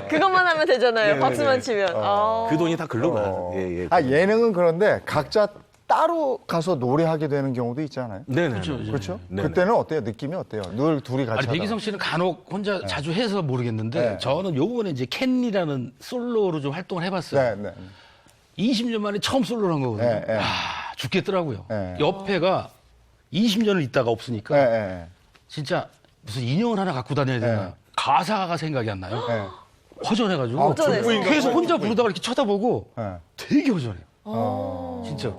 그것만 하면 되잖아요. 네네네. 박수만 치면. 그 돈이 다 글로 가요. 예, 예. 예능은 그런데 각자 따로 가서 노래하게 되는 경우도 있잖아요. 네네. 그렇죠? 네네. 그때는 어때요? 느낌이 어때요? 늘 둘이 같이 아니, 하다가. 백이성 씨는 간혹 혼자 자주 해서 모르겠는데 네. 저는 요번에 이제 캔이라는 솔로로 좀 활동을 해봤어요. 네, 네. 20년 만에 처음 솔로를 한 거거든요. 네, 네. 죽겠더라고요. 네. 옆에가 20년을 있다가 없으니까 네, 네. 진짜 무슨 인형을 하나 갖고 다녀야 되나. 네. 가사가 생각이 안 나요. 네. 허전해가지고. 허전해서. 계속 혼자 부르다가 이렇게 쳐다보고 네. 되게 허전해요. 어. 진짜.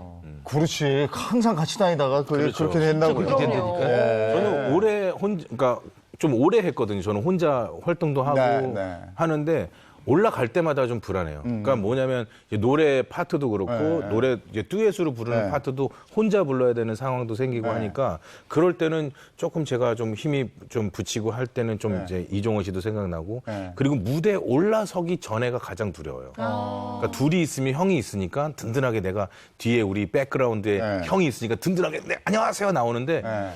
그렇지. 항상 같이 다니다가 그렇죠. 그렇게 된다고요. 그렇게 된다니까요. 저는 오래 그러니까 좀 오래 했거든요. 저는 혼자 활동도 하고 네, 네. 하는데 올라갈 때마다 좀 불안해요. 그러니까 뭐냐면 이제 노래 파트도 그렇고 네, 네. 노래 이제 듀엣으로 부르는 네. 파트도 혼자 불러야 되는 상황도 생기고 네. 하니까 그럴 때는 조금 제가 좀 힘이 좀 붙이고 할 때는 좀 네. 이제 이종원 씨도 생각나고 네. 그리고 무대에 올라서기 전에가 가장 두려워요. 그러니까 둘이 있으면 형이 있으니까 든든하게 내가 뒤에 우리 백그라운드에 네. 형이 있으니까 든든하게 네, 안녕하세요 나오는데 네.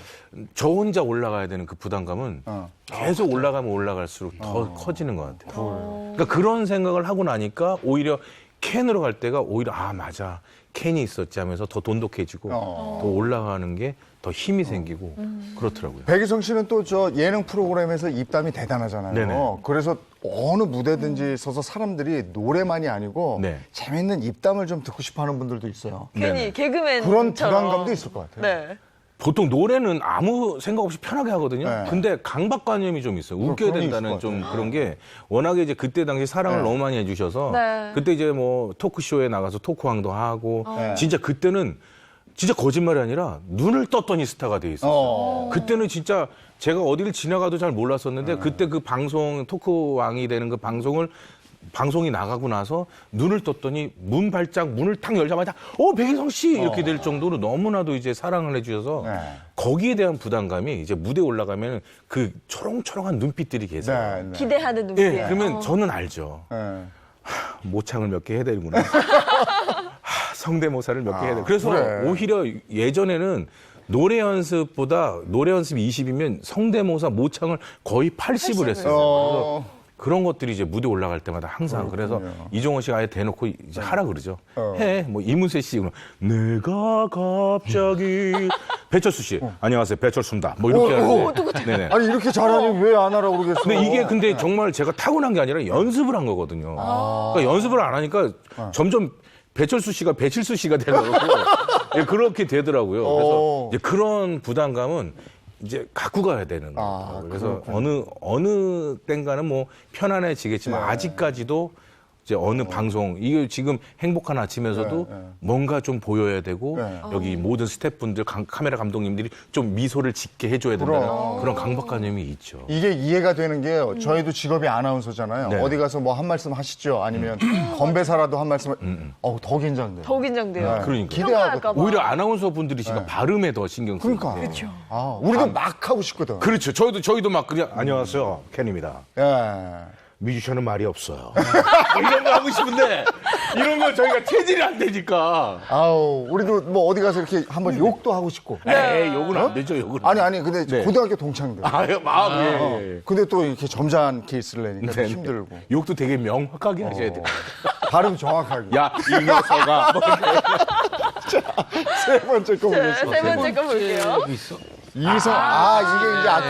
저 혼자 올라가야 되는 그 부담감은 어. 계속 올라가면 올라갈수록 더 커지는 것 같아요. 그러니까 그런 생각을 하고 나니까 오히려 캔으로 갈 때가 오히려 아 맞아 캔이 있었지 하면서 더 돈독해지고 더 올라가는 게 더 힘이 생기고 그렇더라고요. 백이성 씨는 또 저 예능 프로그램에서 입담이 대단하잖아요. 네네. 그래서 어느 무대든지 서서 사람들이 노래만이 아니고 네. 재밌는 입담을 좀 듣고 싶어 하는 분들도 있어요. 괜히 네네. 개그맨 그런 불안감도 있을 것 같아요. 네. 보통 노래는 아무 생각 없이 편하게 하거든요. 네. 근데 강박관념이 좀 있어요. 웃겨야 그런 게 된다는 있을 것 좀 그런 게 워낙에 이제 그때 당시 사랑을 네. 너무 많이 해주셔서 네. 그때 이제 뭐 토크쇼에 나가서 토크왕도 하고 네. 진짜 그때는 진짜 거짓말이 아니라 눈을 떴더니 스타가 돼 있었어요. 그때는 진짜 제가 어디를 지나가도 잘 몰랐었는데 그때 그 방송 토크왕이 되는 그 방송이 나가고 나서 눈을 떴더니 문 발짝 문을 탁 열자마자 백이성 씨 이렇게 될 정도로 너무나도 이제 사랑을 해주셔서 네. 거기에 대한 부담감이 이제 무대 올라가면 그 초롱초롱한 눈빛들이 계세요. 네, 네. 기대하는 눈빛. 예, 그러면 저는 알죠. 네. 모창을 몇 개 해야 되는구나. 성대모사를 몇 개 해야 돼. 그래서 그래. 오히려 예전에는 노래 연습보다 노래 연습 20이면 성대모사 모창을 거의 80을 했어요. 어. 그런 것들이 이제 무대 올라갈 때마다 항상 그래서 이종원 씨가 아예 대놓고 이제 하라 그러죠. 해. 뭐 이문세 씨 그럼 내가 갑자기 배철수 씨 안녕하세요 배철수입니다. 뭐 이렇게 하는데 네네. 아니 이렇게 잘하니 왜 안 하라고 그러겠어? 근데 이게 근데 정말 제가 타고난 게 아니라 연습을 한 거거든요. 그러니까 연습을 안 하니까 점점 배철수 씨가 배칠수 씨가 되더라고요. 예, 그렇게 되더라고요. 그래서 이제 그런 부담감은 이제 갖고 가야 되는 거예요. 그래서 어느 땐가는 뭐 편안해지겠지만 아직까지도 이제 어느 방송 이게 지금 행복한 아침에서도 뭔가 좀 보여야 되고 여기 모든 스태프분들 카메라 감독님들이 좀 미소를 짓게 해줘야 된다는 그런 강박관념이 있죠. 이게 이해가 되는 게요. 저희도 직업이 아나운서잖아요. 네. 어디 가서 뭐 한 말씀 하시죠. 아니면 건배사라도 한 말씀. 더 긴장돼요. 더 긴장돼요. 그러니까 기대하고. 평가할까 봐. 오히려 아나운서 분들이시니까 발음에 더 신경 쓰고. 그러니까. 아, 우리도 막 하고 싶거든. 그렇죠. 저희도 막 그냥 안녕하세요 켄입니다. 예. 뮤지션은 말이 없어요. 뭐 이런 거 하고 싶은데 이런 거 저희가 체질이 안 되니까. 아우, 우리도 뭐 어디 가서 이렇게 한번 욕도 하고 싶고. 에이 욕은 안 되죠 욕은. 아니, 근데 네. 고등학교 동창들. 예. 근데 또 이렇게 점잖은 케이스를 내니까 좀 힘들고. 욕도 되게 명확하게 하셔야 돼요. 발음 정확하게. 야, 이 녀석아. 뭐 이렇게. 세 번째 거 네, 보겠습니다. 세 번째 거 볼게요. 여기 있어. 이게 이제 아까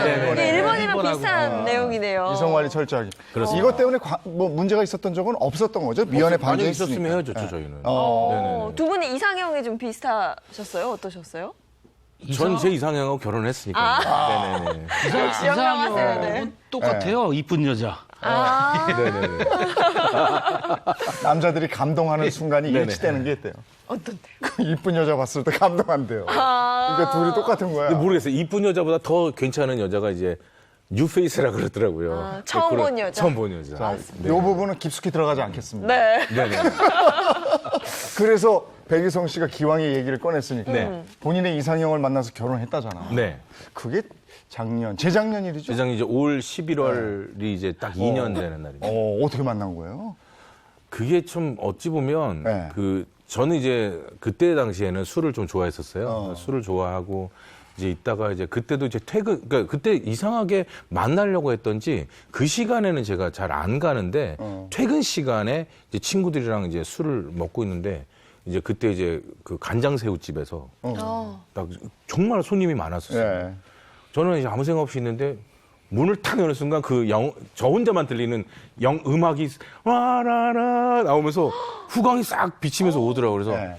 이게 그거네. 일본이랑 일본하고. 비슷한 내용이네요. 이성관리 철저하게. 이것 때문에 뭐 문제가 있었던 적은 없었던 거죠? 미연에 만약 반전이 있었으면 있으니까. 헤어졌죠 저희는. 네네네. 두 분이 이상형이 좀 비슷하셨어요? 어떠셨어요? 전 제 이상형하고 결혼했으니까. 네네네. 연명하세요, 네. 이상형은 똑같아요. 이쁜 여자. 네네네. 남자들이 감동하는 순간이 네네. 일치되는 게 있대요. 어떤데? 이쁜 여자 봤을 때 감동한대요. 그러니까 둘이 똑같은 거야. 근데 모르겠어요. 이쁜 여자보다 더 괜찮은 여자가 이제 뉴페이스라 그러더라고요. 처음 그런- 본 여자. 처음 본 여자. 자, 이 부분은 깊숙이 들어가지 않겠습니다. 네. 네네. 그래서 백이성 씨가 기왕의 얘기를 꺼냈으니까 네. 본인의 이상형을 만나서 결혼했다잖아. 네. 그게 재작년 일이죠? 세상 이제 올 11월이 이제 딱 2년 되는 날입니다. 어떻게 만난 거예요? 그게 좀 어찌 보면 네. 저는 이제 그때 당시에는 술을 좀 좋아했었어요. 술을 좋아하고 이제 있다가 이제 그때도 이제 그러니까 그때 이상하게 만나려고 했던지 그 시간에는 제가 잘 안 가는데 퇴근 시간에 이제 친구들이랑 이제 술을 먹고 있는데 이제 그때 이제 그 간장새우집에서 딱 정말 손님이 많았었어요. 예. 저는 이제 아무 생각 없이 있는데 문을 탁 여는 순간 저 혼자만 들리는 음악이 와라라 나오면서 후광이 싹 비치면서 오더라고요. 그래서 네.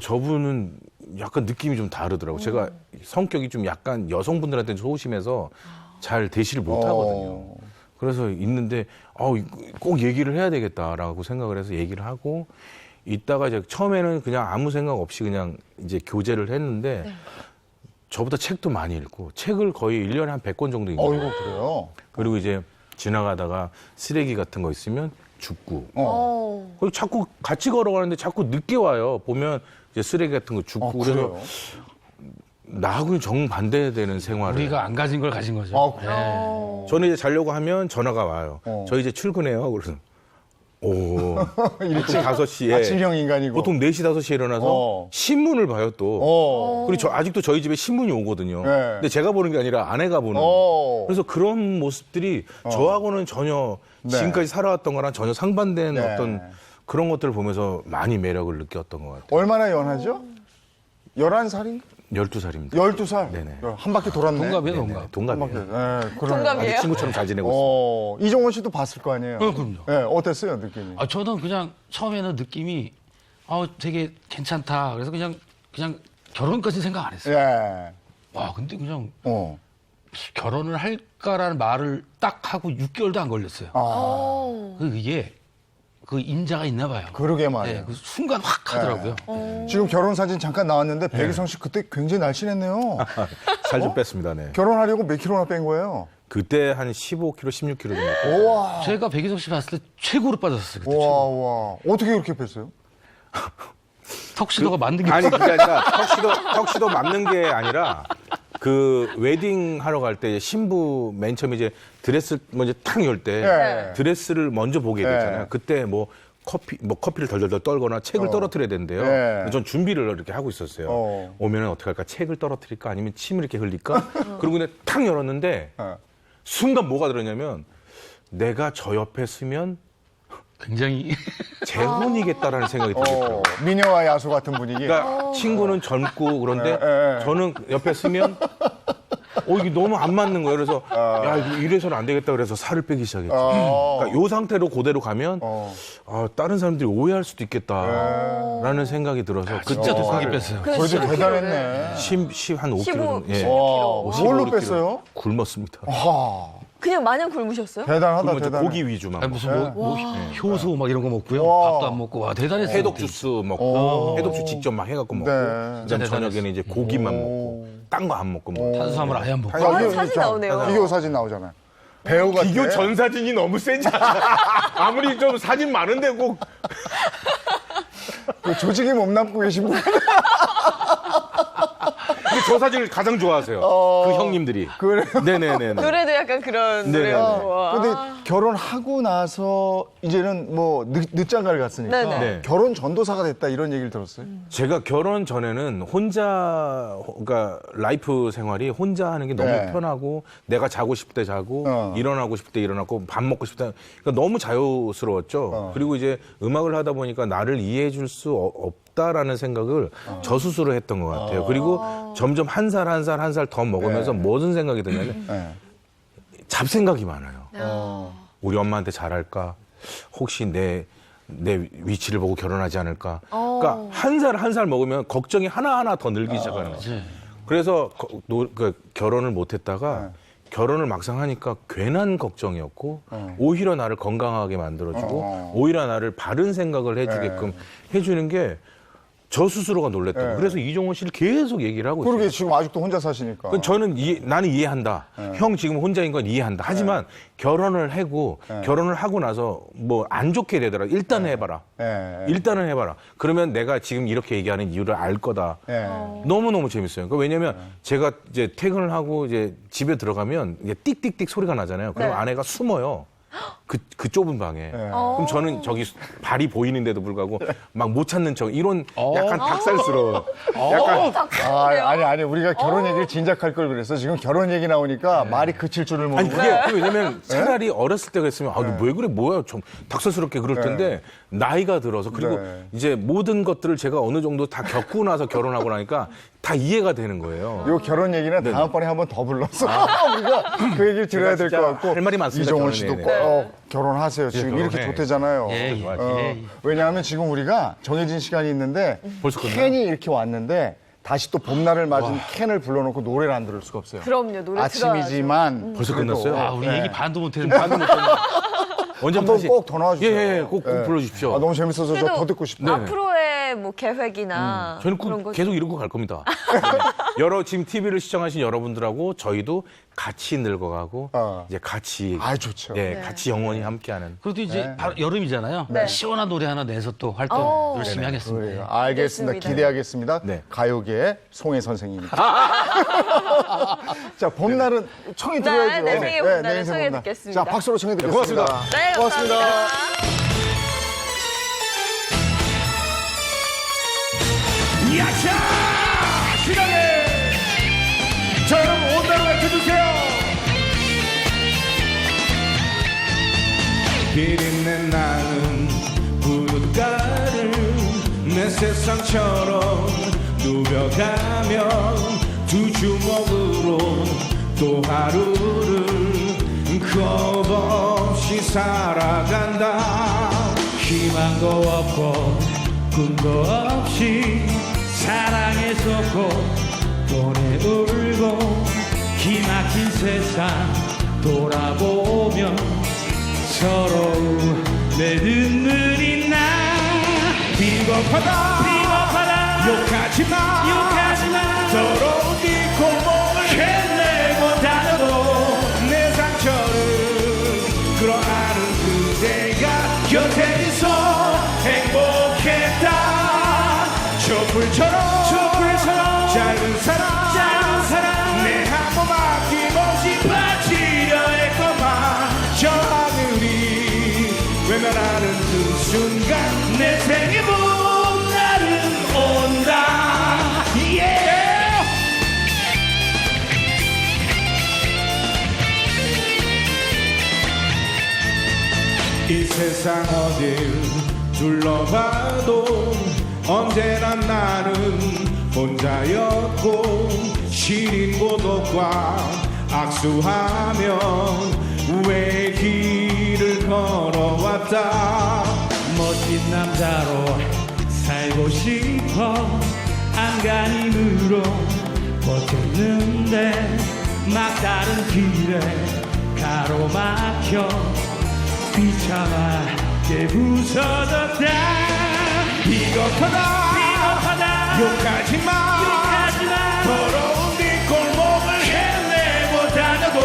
저분은 약간 느낌이 좀 다르더라고요. 제가 성격이 좀 약간 여성분들한테 소심해서 잘 대시를 못 하거든요. 그래서 있는데 꼭 얘기를 해야 되겠다라고 생각을 해서 얘기를 하고 있다가 이제 처음에는 그냥 아무 생각 없이 그냥 이제 교제를 했는데 저보다 책도 많이 읽고 책을 거의 1년에 한 100권 정도 읽어요. 어이구, 그래요? 그리고 이제 지나가다가 쓰레기 같은 거 있으면 줍고 그리고 자꾸 같이 걸어가는데 자꾸 늦게 와요. 보면 이제 쓰레기 같은 거 줍고 그래서 그래요? 나하고는 정반대되는 생활을 우리가 안 가진 걸 가진 거죠. 아, 그래요? 저는 이제 자려고 하면 전화가 와요. 어. 저 이제 출근해요. 그래서 보통 5시에 아침형 인간이고. 보통 4시, 5시에 일어나서 신문을 봐요 또. 그리고 아직도 저희 집에 신문이 오거든요. 네. 근데 제가 보는 게 아니라 아내가 보는. 그래서 그런 모습들이 저하고는 전혀 네. 지금까지 살아왔던 거랑 전혀 상반된 네. 어떤 그런 것들을 보면서 많이 매력을 느꼈던 것 같아요. 얼마나 연하죠? 11살인가? 12살입니다. 12살? 네네. 한 바퀴 돌았네. 동갑이에요, 네네, 동갑. 동갑이에요. 네, 그러네. 동갑이에요? 아주 친구처럼 잘 지내고 있어요. 이종원 씨도 봤을 거 아니에요? 그럼요. 네, 어땠어요, 느낌이? 저는 그냥 처음에는 느낌이 되게 괜찮다. 그래서 그냥 결혼까지 생각 안 했어요. 예. 와, 근데 그냥 어. 결혼을 할까라는 말을 딱 하고 6개월도 안 걸렸어요. 이게 그 임자가 있나 봐요. 그러게 말이에요. 네, 그 순간 확 하더라고요. 지금 결혼 사진 잠깐 나왔는데 백이성 씨 그때 굉장히 날씬했네요. 살 좀 뺐습니다. 네. 결혼하려고 몇 킬로나 뺀 거예요? 그때 한 15kg, 16kg 정도. 우와. 제가 백이성 씨 봤을 때 최고로 빠졌어요. 그때 우와, 우와. 어떻게 그렇게 뺐어요? 턱시도가 만든 게 아니 그게 아니라 턱시도 맞는 게 아니라 그 웨딩 하러 갈 때 신부 맨 처음에 이제 드레스 먼저 탁 열 때 네. 드레스를 먼저 보게 되잖아요. 네. 그때 커피를 덜덜덜 떨거나 책을 떨어뜨려야 된대요. 네. 근데 전 준비를 이렇게 하고 있었어요. 오면은 어떻게 할까? 책을 떨어뜨릴까? 아니면 침을 이렇게 흘릴까? 그리고 근데 탁 열었는데 순간 뭐가 들었냐면 내가 저 옆에 쓰면 굉장히 재혼이겠다라는 생각이 들겠더라고요. 미녀와 야수 같은 분위기. 그러니까 친구는 젊고 그런데 네. 저는 옆에 쓰면 이게 너무 안 맞는 거예요. 그래서 야 이래서는 안 되겠다 그래서 살을 빼기 시작했죠. 그러니까 요 상태로 그대로 가면 다른 사람들이 오해할 수도 있겠다라는 생각이 들어서 진짜 독하게 뺐어요. 그래도 대단했네. 한 5kg 15, 정도. 예. 15kg. 뭘로 15kg. 뺐어요? 굶었습니다. 그냥 마냥 굶으셨어요? 대단하다, 굶었죠. 대단해. 고기 위주만. 아니, 무슨 효소 막 이런 거 먹고요. 와. 밥도 안 먹고 와 대단했어요. 해독 주스 먹고 해독 주스 직접 막 해갖고 먹고 네. 그다음 저녁에는 이제 고기만 먹고 딴 거 안 먹고 뭐. 탄수화물 아예 안 먹고. 사진 나오네요. 비교 사진 나오잖아요. 배우 같아. 비교 전 사진이 너무 세지 않아? 아무리 좀 사진 많은데 꼭 그 조직이 몸담고 계신 분. 근데 저 사진을 가장 좋아하세요. 그 형님들이. 그래요? 네네네. 노래도 약간 그런 네네. 노래였고. 근데 결혼하고 나서 이제는 뭐 늦장가를 갔으니까 네네. 네. 결혼 전도사가 됐다 이런 얘기를 들었어요. 제가 결혼 전에는 그러니까 라이프 생활이 혼자 하는 게 너무 네. 편하고 내가 자고 싶을 때 자고 일어나고 싶을 때 일어나고 밥 먹고 싶을 때 그러니까 너무 자유스러웠죠. 그리고 이제 음악을 하다 보니까 나를 이해해 줄 수 없다라는 생각을 저 스스로 했던 것 같아요. 그리고 점점 한 살 더 먹으면서 무슨 생각이 드냐면 네. 잡생각이 많아요. 우리 엄마한테 잘할까? 혹시 내 위치를 보고 결혼하지 않을까? 그러니까 한 살 먹으면 걱정이 하나하나 더 늘기 시작하는 거죠. 그래서 결혼을 못했다가 결혼을 막상 하니까 괜한 걱정이었고 오히려 나를 건강하게 만들어주고 오히려 나를 바른 생각을 해주게끔 해주는 게 저 스스로가 놀랬던 거예요. 그래서 이종원 씨를 계속 얘기를 하고 있어요. 그러게 지금 아직도 혼자 사시니까. 그 저는 나는 이해한다. 형 지금 혼자인 건 이해한다. 하지만 결혼을 하고 나서 뭐 안 좋게 되더라. 일단 해봐라. 일단은 해봐라. 그러면 내가 지금 이렇게 얘기하는 이유를 알 거다. 너무너무 재밌어요. 그러니까 왜냐면 제가 이제 퇴근을 하고 이제 집에 들어가면 이게 띡띡띡 소리가 나잖아요. 그럼 네. 아내가 숨어요. 그 좁은 방에. 그럼 저는 저기 발이 보이는데도 불구하고 막 못 찾는 척 이런 약간 닭살스러워. 약간 아니 우리가 결혼 얘기를 진작할 걸 그랬어. 지금 결혼 얘기 나오니까 말이 그칠 줄을 모르고. 아니 그게 왜냐면 차라리 어렸을 때 그랬으면 너 왜 그래 뭐야 좀 닭살스럽게 그럴 텐데 나이가 들어서 그리고 이제 모든 것들을 제가 어느 정도 다 겪고 나서 결혼하고 나니까 다 이해가 되는 거예요. 요 결혼 얘기는 다음번에 한번 더 불러서 우리가 그 얘기를 들어야 될 것 같고. 할 말이 많습니다, 이종원 결혼 씨도 얘기는. 꼭 결혼하세요. 지금 결혼해. 이렇게 좋대잖아요. 예. 왜냐하면 지금 우리가 정해진 시간이 있는데 벌써 끝나요? 캔이 이렇게 왔는데 다시 또 봄날을 맞은 캔을 불러놓고 노래를 안 들을 수가 없어요. 그럼요, 노래 아침이지만 벌써 그래도, 끝났어요? 아, 우리 네. 얘기 반도 못했는데. 언제 한번 꼭 더 나와주세요. 예, 꼭 불러주십시오. 아, 너무 재밌어서 저 더 듣고 싶네요. 앞으로의 뭐 계획이나 저는 그런 거 계속 이러고 갈 겁니다. 네. 지금 TV를 시청하신 여러분들하고 저희도 같이 늙어가고 이제 같이 좋죠. 같이 영원히 함께하는. 그래도 이제 바로 여름이잖아요. 네. 시원한 노래 하나 내서 또 활동 오. 열심히 하겠습니다. 그래요. 알겠습니다. 알겠습니다. 기대하겠습니다. 네. 가요계의 송혜 선생님입니다. 자, 봄날은 청해 네, 들어야죠. 내 생의 봄날은 내 생의 청해 봄날. 듣겠습니다. 자, 박수로 청해 듣겠습니다. 고맙습니다. 네, 감사합니다. 야차! 시간에 저는 온다로 외쳐주세요. 비린내 나는 부둣가를 내 세상처럼 누벼가며 두 주먹으로 또 하루를 겁없이 살아간다. 희망도 없고 꿈도 없이 사랑했었고 돈에 울고 기막힌 세상 돌아보면 서러움 내 눈물이 나. 비겁하다 욕하지마 더러운 네 콧몸을 해내고 다녀도 내 상처를 끌어안은 그대가 곁에 있어 행복했다. 촛불처럼 짧은 사랑 내 한 번 아낌없이 바치려 했건만 저 하늘이 외면하는 그 순간 내 생의 봄날은 온다. 이 세상 어딜 둘러봐도 언제나 나는 혼자였고 시린 고독과 악수하며 왜 길을 걸어왔다. 멋진 남자로 살고 싶어 안간힘으로 버텼는데 막다른 길에 가로막혀 비참하게 부서졌다. 비겁하다 욕하지마 더러운 네 골목을 헤매고 다녀도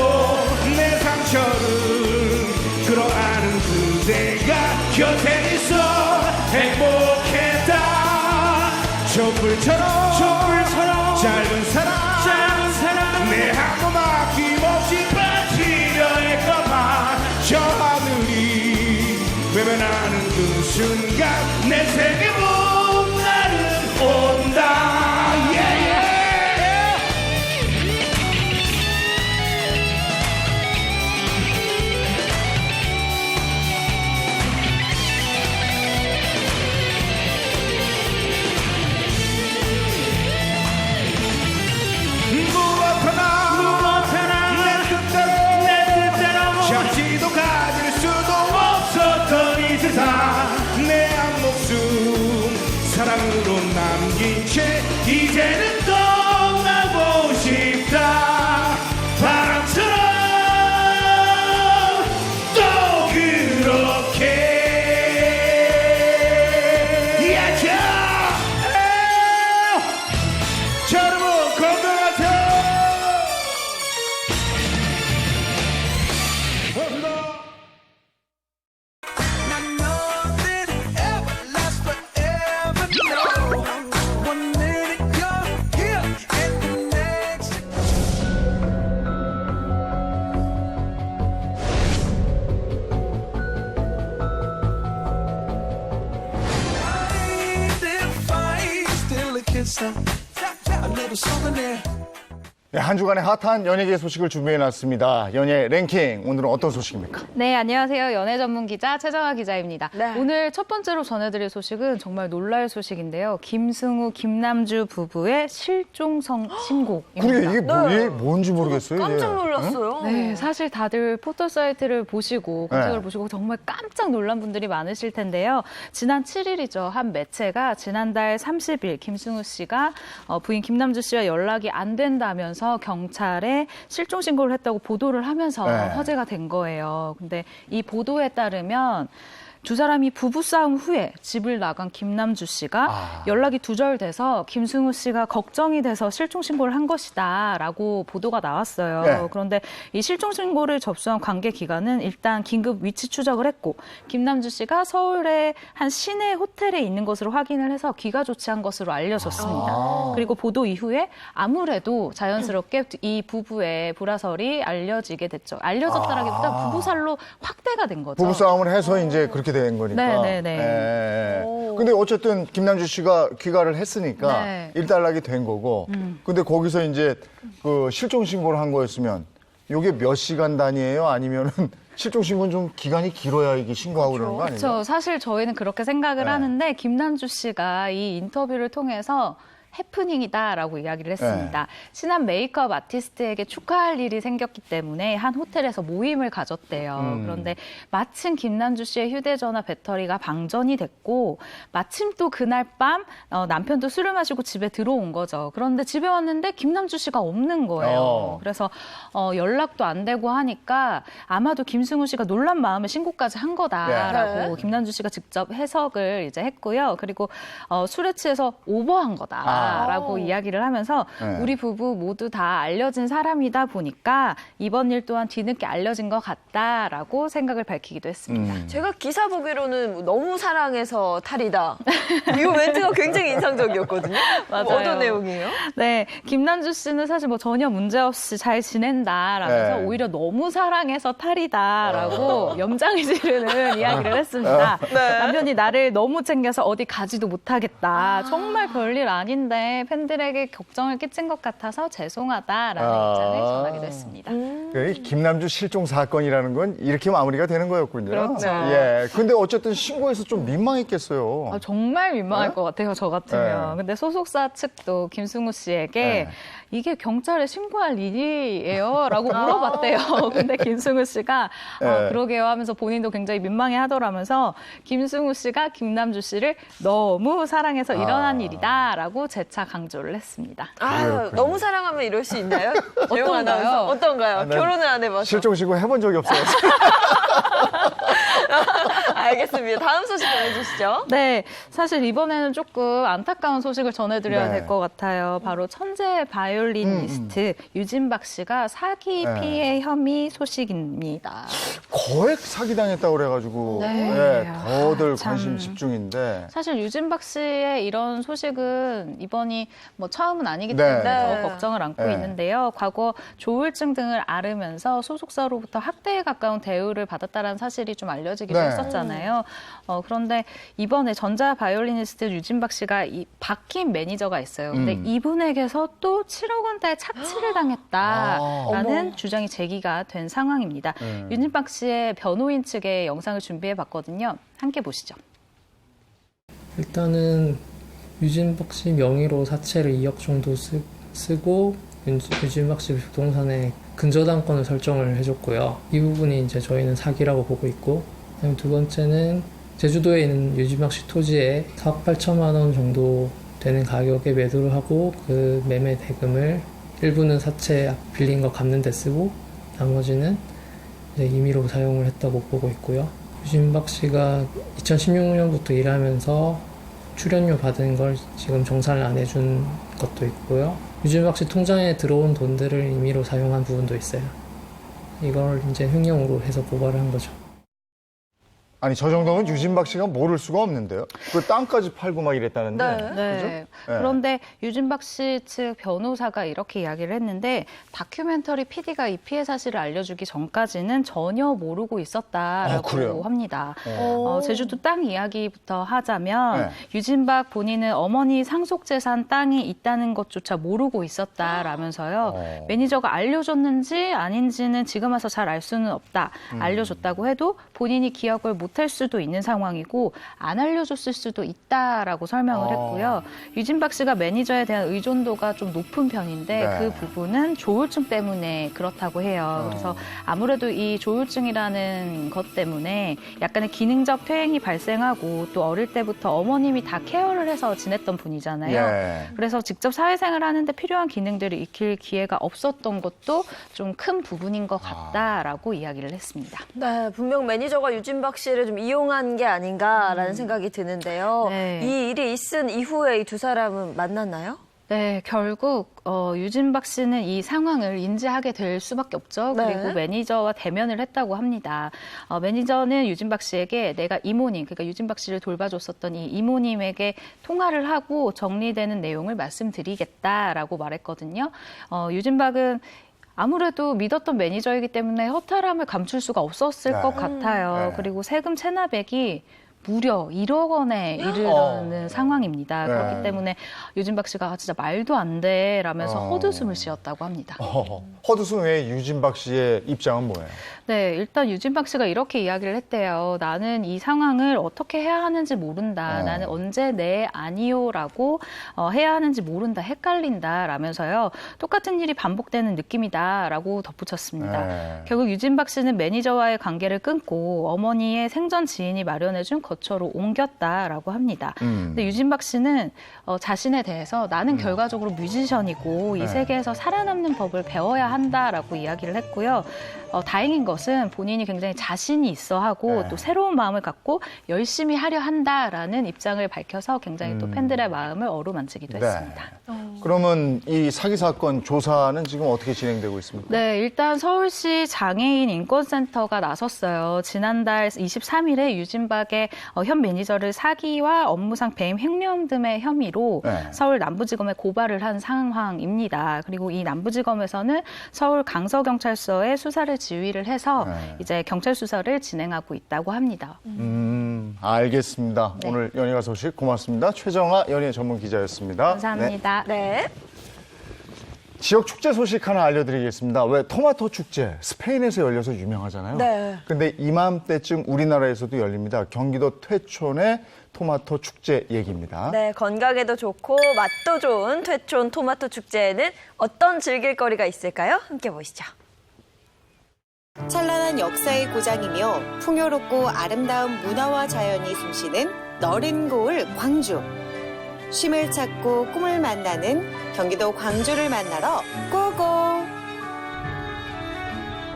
내 상처를 끌어안은 그대가 곁에 있어 행복했다. 촛불처럼 짧은 사랑 내 한 번 아낌없이 빠지려 했건만 저 하늘이 외면하는 그 순간 내 생의 봄날은 온다. 무엇하나 내 뜻대로 잡지도 가질 수도 없었던 이 세상 내 한 목숨 사랑으로 남긴 채 이제는 떠나고 싶다. 바람처럼 또 그렇게 자, 여러분 건강하세요. Not nothing ever lasts forever. No, 1 minute you're here and the next. Still fight, still a kisser, a little something there. 네, 한 주간의 핫한 연예계 소식을 준비해놨습니다. 연예 랭킹, 오늘은 어떤 소식입니까? 네, 안녕하세요. 연예 전문 기자 최정아 기자입니다. 네. 오늘 첫 번째로 전해드릴 소식은 정말 놀랄 소식인데요. 김승우, 김남주 부부의 실종 신고입니다. 그러게 이게 뭔지 모르겠어요. 이게. 깜짝 놀랐어요. 네, 사실 다들 포털 사이트를 보시고 검색을 네. 보시고 정말 깜짝 놀란 분들이 많으실 텐데요. 지난 7일이죠. 한 매체가 지난달 30일 김승우 씨가 부인 김남주 씨와 연락이 안 된다면서 경찰에 실종 신고를 했다고 보도를 하면서 네. 화제가 된 거예요. 근데 이 보도에 따르면 두 사람이 부부싸움 후에 집을 나간 김남주 씨가 연락이 두절돼서 김승우 씨가 걱정이 돼서 실종 신고를 한 것이다라고 보도가 나왔어요. 네. 그런데 이 실종 신고를 접수한 관계 기관은 일단 긴급 위치 추적을 했고 김남주 씨가 서울의 한 시내 호텔에 있는 것으로 확인을 해서 귀가 조치한 것으로 알려졌습니다. 그리고 보도 이후에 아무래도 자연스럽게 이 부부의 불화설이 알려지게 됐죠. 알려졌다라기보다 부부살로 확대가 된 거죠. 부부싸움을 해서 이제 그렇게 된 거니까. 네네네. 예. 근데 어쨌든 김남주 씨가 귀가를 했으니까 네. 일단락이 된 거고. 근데 거기서 이제 그 실종 신고를 한 거였으면 이게 몇 시간 단위예요? 아니면은 실종 신고는 좀 기간이 길어야 이게 신고하고 그러는 거 아니에요? 그렇죠. 사실 저희는 그렇게 생각을 네. 하는데 김남주 씨가 이 인터뷰를 통해서 해프닝이다라고 이야기를 했습니다. 친한 메이크업 아티스트에게 축하할 일이 생겼기 때문에 한 호텔에서 모임을 가졌대요. 그런데 마침 김남주 씨의 휴대전화 배터리가 방전이 됐고 마침 또 그날 밤 남편도 술을 마시고 집에 들어온 거죠. 그런데 집에 왔는데 김남주 씨가 없는 거예요. 그래서 연락도 안 되고 하니까 아마도 김승우 씨가 놀란 마음에 신고까지 한 거다라고 네. 김남주 씨가 직접 해석을 이제 했고요. 그리고 술에 취해서 오버한 거다. 라고 이야기를 하면서 네. 우리 부부 모두 다 알려진 사람이다 보니까 이번 일 또한 뒤늦게 알려진 것 같다라고 생각을 밝히기도 했습니다. 제가 기사 보기로는 너무 사랑해서 탈이다. 이 멘트가 굉장히 인상적이었거든요. 맞아요. 어떤 내용이에요? 네, 김남주 씨는 사실 뭐 전혀 문제 없이 잘 지낸다라면서 네. 오히려 너무 사랑해서 탈이다라고 염장을 지르는 이야기를 했습니다. 네. 남편이 나를 너무 챙겨서 어디 가지도 못하겠다. 정말 별일 아닌데 팬들에게 걱정을 끼친 것 같아서 죄송하다라는 입장을 전하기도 했습니다. 이 김남주 실종 사건이라는 건 이렇게 마무리가 되는 거였군요. 그렇죠. 예. 근데 어쨌든 신고해서 좀 민망했겠어요. 아, 정말 민망할 네? 것 같아요, 저 같으면. 네. 근데 소속사 측도 김승우 씨에게 네. 이게 경찰에 신고할 일이에요? 라고 물어봤대요. 근데 김승우 씨가 네. 그러게요 하면서 본인도 굉장히 민망해 하더라면서 김승우 씨가 김남주 씨를 너무 사랑해서 일어난 일이다 라고 재차 강조를 했습니다. 너무 사랑하면 이럴 수 있나요? 재용 어떤가요? 아나운서 어떤가요? 난 결혼을 안 해봐서. 실종 신고 해본 적이 없어요. 알겠습니다. 다음 소식 전해주시죠. 네, 사실 이번에는 조금 안타까운 소식을 전해드려야 네. 될 것 같아요. 바로 천재 바이올리니스트 유진박 씨가 사기 네. 피해 혐의 소식입니다. 거액 사기당했다고 그래가지고 네. 더들 참. 관심 집중인데. 사실 유진박 씨의 이런 소식은 이번이 뭐 처음은 아니기 네. 때문에 네. 더 걱정을 안고 네. 있는데요. 과거 조울증 등을 앓으면서 소속사로부터 학대에 가까운 대우를 받았다는 사실이 좀 알려지기도 네. 했었잖아요. 그런데 이번에 전자 바이올리니스트 유진박 씨가 이 박힌 매니저가 있어요. 근데 이분에게서 또 7억 원대의 착취를 당했다라는 주장이 제기가 된 상황입니다. 유진박 씨의 변호인 측의 영상을 준비해봤거든요. 함께 보시죠. 일단은 유진박 씨 명의로 사채를 2억 정도 쓰고 유진박 씨 부동산에 근저당권을 설정을 해줬고요. 이 부분이 이제 저희는 사기라고 보고 있고, 그다음에 두 번째는 제주도에 있는 유진박 씨 토지에 4억 8천만 원 정도 되는 가격에 매도를 하고 그 매매 대금을 일부는 사채 빌린 거 갚는 데 쓰고 나머지는 이제 임의로 사용을 했다고 보고 있고요. 유진박 씨가 2016년부터 일하면서 출연료 받은 걸 지금 정산을 안 해준 것도 있고요. 유진박 씨 통장에 들어온 돈들을 임의로 사용한 부분도 있어요. 이걸 이제 횡령으로 해서 고발을 한 거죠. 아니 저 정도면 유진박 씨가 모를 수가 없는데요. 그 땅까지 팔고 막 이랬다는데. 네. 네. 그죠? 네. 그런데 유진박 씨 측 변호사가 이렇게 이야기를 했는데 다큐멘터리 PD가 이 피해 사실을 알려주기 전까지는 전혀 모르고 있었다라고 그래요? 합니다. 오. 제주도 땅 이야기부터 하자면 네. 유진박 본인은 어머니 상속재산 땅이 있다는 것조차 모르고 있었다라면서요. 매니저가 알려줬는지 아닌지는 지금 와서 잘 알 수는 없다. 알려줬다고 해도 본인이 기억을 못할 수도 있는 상황이고 안 알려줬을 수도 있다라고 설명을 했고요. 유진박 씨가 매니저에 대한 의존도가 좀 높은 편인데 네. 그 부분은 조울증 때문에 그렇다고 해요. 그래서 아무래도 이 조울증이라는 것 때문에 약간의 기능적 퇴행이 발생하고 또 어릴 때부터 어머님이 다 케어를 해서 지냈던 분이잖아요. 예. 그래서 직접 사회생활 하는데 필요한 기능들을 익힐 기회가 없었던 것도 좀 큰 부분인 것 같다라고 이야기를 했습니다. 네, 분명 매니저가 유진박 씨를 좀 이용한 게 아닌가라는 생각이 드는데요. 네. 이 일이 있은 이후에 이 두 사람은 만났나요? 네, 결국 유진박 씨는 이 상황을 인지하게 될 수밖에 없죠. 네. 그리고 매니저와 대면을 했다고 합니다. 매니저는 유진박 씨에게 내가 이모님, 그러니까 유진박 씨를 돌봐줬었던 이 이모님에게 통화를 하고 정리되는 내용을 말씀드리겠다라고 말했거든요. 유진박은 아무래도 믿었던 매니저이기 때문에 허탈함을 감출 수가 없었을 네. 것 같아요. 네. 그리고 세금 체납액이 무려 1억 원에 이르는 상황입니다. 네. 그렇기 때문에 유진박 씨가 진짜 말도 안 돼 라면서 헛웃음을 씌웠다고 합니다. 헛웃음 외에 유진박 씨의 입장은 뭐예요? 네, 일단 유진박 씨가 이렇게 이야기를 했대요. 나는 이 상황을 어떻게 해야 하는지 모른다. 나는 언제 네, 아니요라고 해야 하는지 모른다. 헷갈린다. 라면서요. 똑같은 일이 반복되는 느낌이다. 라고 덧붙였습니다. 네. 결국 유진박 씨는 매니저와의 관계를 끊고 어머니의 생전 지인이 마련해준 거처로 옮겼다라고 합니다. 근데 유진박 씨는 자신에 대해서 나는 결과적으로 뮤지션이고 이 세계에서 살아남는 법을 배워야 한다라고 이야기를 했고요. 다행인 것은 본인이 굉장히 자신이 있어 하고 네. 또 새로운 마음을 갖고 열심히 하려 한다라는 입장을 밝혀서 굉장히 또 팬들의 마음을 어루만지기도 네. 했습니다. 그러면 이 사기 사건 조사는 지금 어떻게 진행되고 있습니까? 네, 일단 서울시 장애인 인권센터가 나섰어요. 지난달 23일에 유진박의 현 매니저를 사기와 업무상 배임 횡령 등의 혐의로 네. 서울 남부지검에 고발을 한 상황입니다. 그리고 이 남부지검에서는 서울 강서경찰서에 수사를 지휘를 해서 네. 이제 경찰 수사를 진행하고 있다고 합니다. 알겠습니다. 네. 오늘 연예가 소식 고맙습니다. 최정아 연예 전문 기자였습니다. 네. 감사합니다. 네. 지역 축제 소식 하나 알려드리겠습니다. 왜 토마토 축제 스페인에서 열려서 유명하잖아요. 네. 근데 이맘때쯤 우리나라에서도 열립니다. 경기도 퇴촌의 토마토 축제 얘기입니다. 네, 건강에도 좋고 맛도 좋은 퇴촌 토마토 축제에는 어떤 즐길거리가 있을까요? 함께 보시죠. 찬란한 역사의 고장이며 풍요롭고 아름다운 문화와 자연이 숨쉬는 너른 고을 광주. 쉼을 찾고 꿈을 만나는 경기도 광주를 만나러 고고!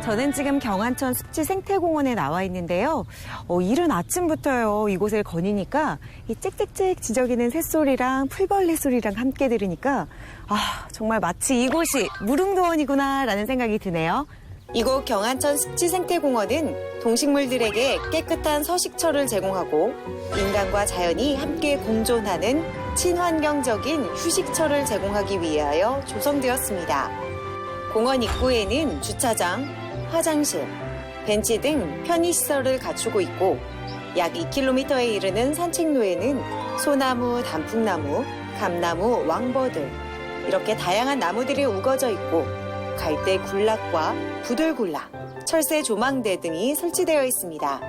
저는 지금 경안천 습지 생태공원에 나와 있는데요. 이른 아침부터요, 이곳을 거니니까 이 찍찍찍 지저귀는 새소리랑 풀벌레 소리랑 함께 들으니까 정말 마치 이곳이 무릉도원이구나라는 생각이 드네요. 이곳 경안천 습지 생태공원은 동식물들에게 깨끗한 서식처를 제공하고 인간과 자연이 함께 공존하는 친환경적인 휴식처를 제공하기 위하여 조성되었습니다. 공원 입구에는 주차장, 화장실, 벤치 등 편의시설을 갖추고 있고 약 2km에 이르는 산책로에는 소나무, 단풍나무, 감나무, 왕버들 이렇게 다양한 나무들이 우거져 있고 갈대 굴락과 부들굴락, 철새 조망대 등이 설치되어 있습니다.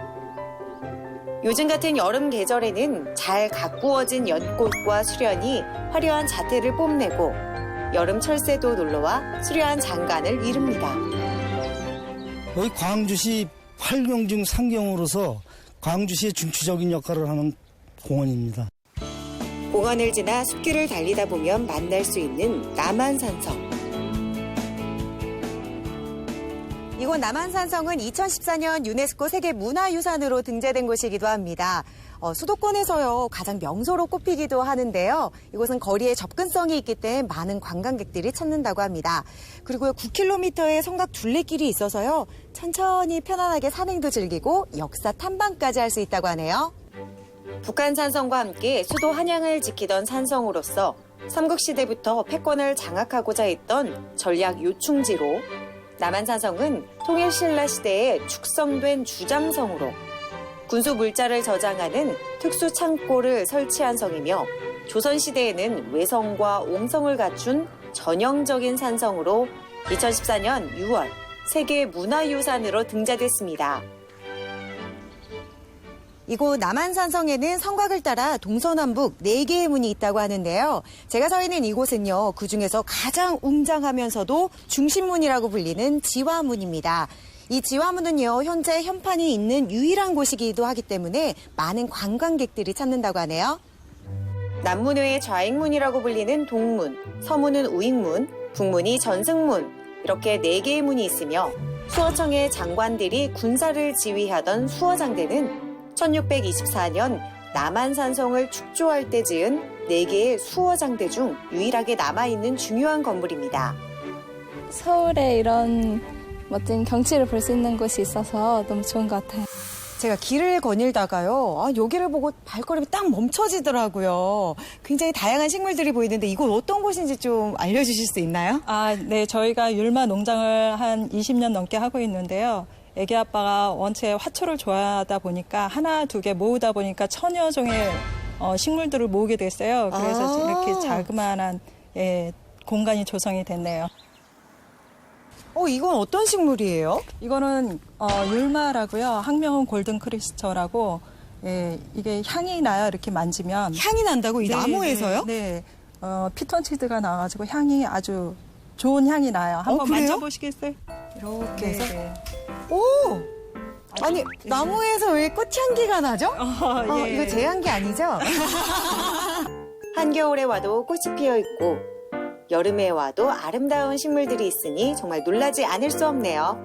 요즘 같은 여름 계절에는 잘 가꾸어진 연꽃과 수련이 화려한 자태를 뽐내고 여름 철새도 놀러와 수려한 장관을 이룹니다. 여기 광주시 8경 중 3경으로서 광주시의 중추적인 역할을 하는 공원입니다. 공원을 지나 숲길을 달리다 보면 만날 수 있는 남한산성. 이곳 남한산성은 2014년 유네스코 세계문화유산으로 등재된 곳이기도 합니다. 수도권에서요 가장 명소로 꼽히기도 하는데요. 이곳은 거리에 접근성이 있기 때문에 많은 관광객들이 찾는다고 합니다. 그리고 9km의 성곽 둘레길이 있어서요 천천히 편안하게 산행도 즐기고 역사 탐방까지 할 수 있다고 하네요. 북한 산성과 함께 수도 한양을 지키던 산성으로서 삼국시대부터 패권을 장악하고자 했던 전략 요충지로 남한산성은 통일신라 시대에 축성된 주장성으로 군수 물자를 저장하는 특수 창고를 설치한 성이며 조선시대에는 외성과 옹성을 갖춘 전형적인 산성으로 2014년 6월 세계문화유산으로 등재됐습니다. 이곳 남한산성에는 성곽을 따라 동서남북 4개의 문이 있다고 하는데요. 제가 서 있는 이곳은요, 그중에서 가장 웅장하면서도 중심문이라고 불리는 지화문입니다. 이 지화문은요, 현재 현판이 있는 유일한 곳이기도 하기 때문에 많은 관광객들이 찾는다고 하네요. 남문외의 좌익문이라고 불리는 동문, 서문은 우익문, 북문이 전승문, 이렇게 4개의 문이 있으며 수어청의 장관들이 군사를 지휘하던 수어장대는 1624년 남한산성을 축조할 때 지은 4개의 수어장대 중 유일하게 남아있는 중요한 건물입니다. 서울에 이런 멋진 경치를 볼 수 있는 곳이 있어서 너무 좋은 것 같아요. 제가 길을 거닐다가요, 여기를 보고 발걸음이 딱 멈춰지더라고요. 굉장히 다양한 식물들이 보이는데 이곳 어떤 곳인지 좀 알려주실 수 있나요? 네. 저희가 율마 농장을 한 20년 넘게 하고 있는데요. 애기 아빠가 원체 화초를 좋아하다 보니까 하나, 두 개 모으다 보니까 천여 종의 식물들을 모으게 됐어요. 그래서 이렇게 자그마한 공간이 조성이 됐네요. 이건 어떤 식물이에요? 이거는 율마라고요. 학명은 골든 크리스처라고 이게 향이 나요. 이렇게 만지면. 향이 난다고? 이 나무에서요? 네. 피톤치드가 나와가지고 향이 아주 좋은 향이 나요. 한번 그래요? 만져보시겠어요? 이렇게 해서. 네. 오! 아니, 나무에서 왜 꽃향기가 나죠? 예. 이거 제 향기 아니죠? 한겨울에 와도 꽃이 피어 있고 여름에 와도 아름다운 식물들이 있으니 정말 놀라지 않을 수 없네요.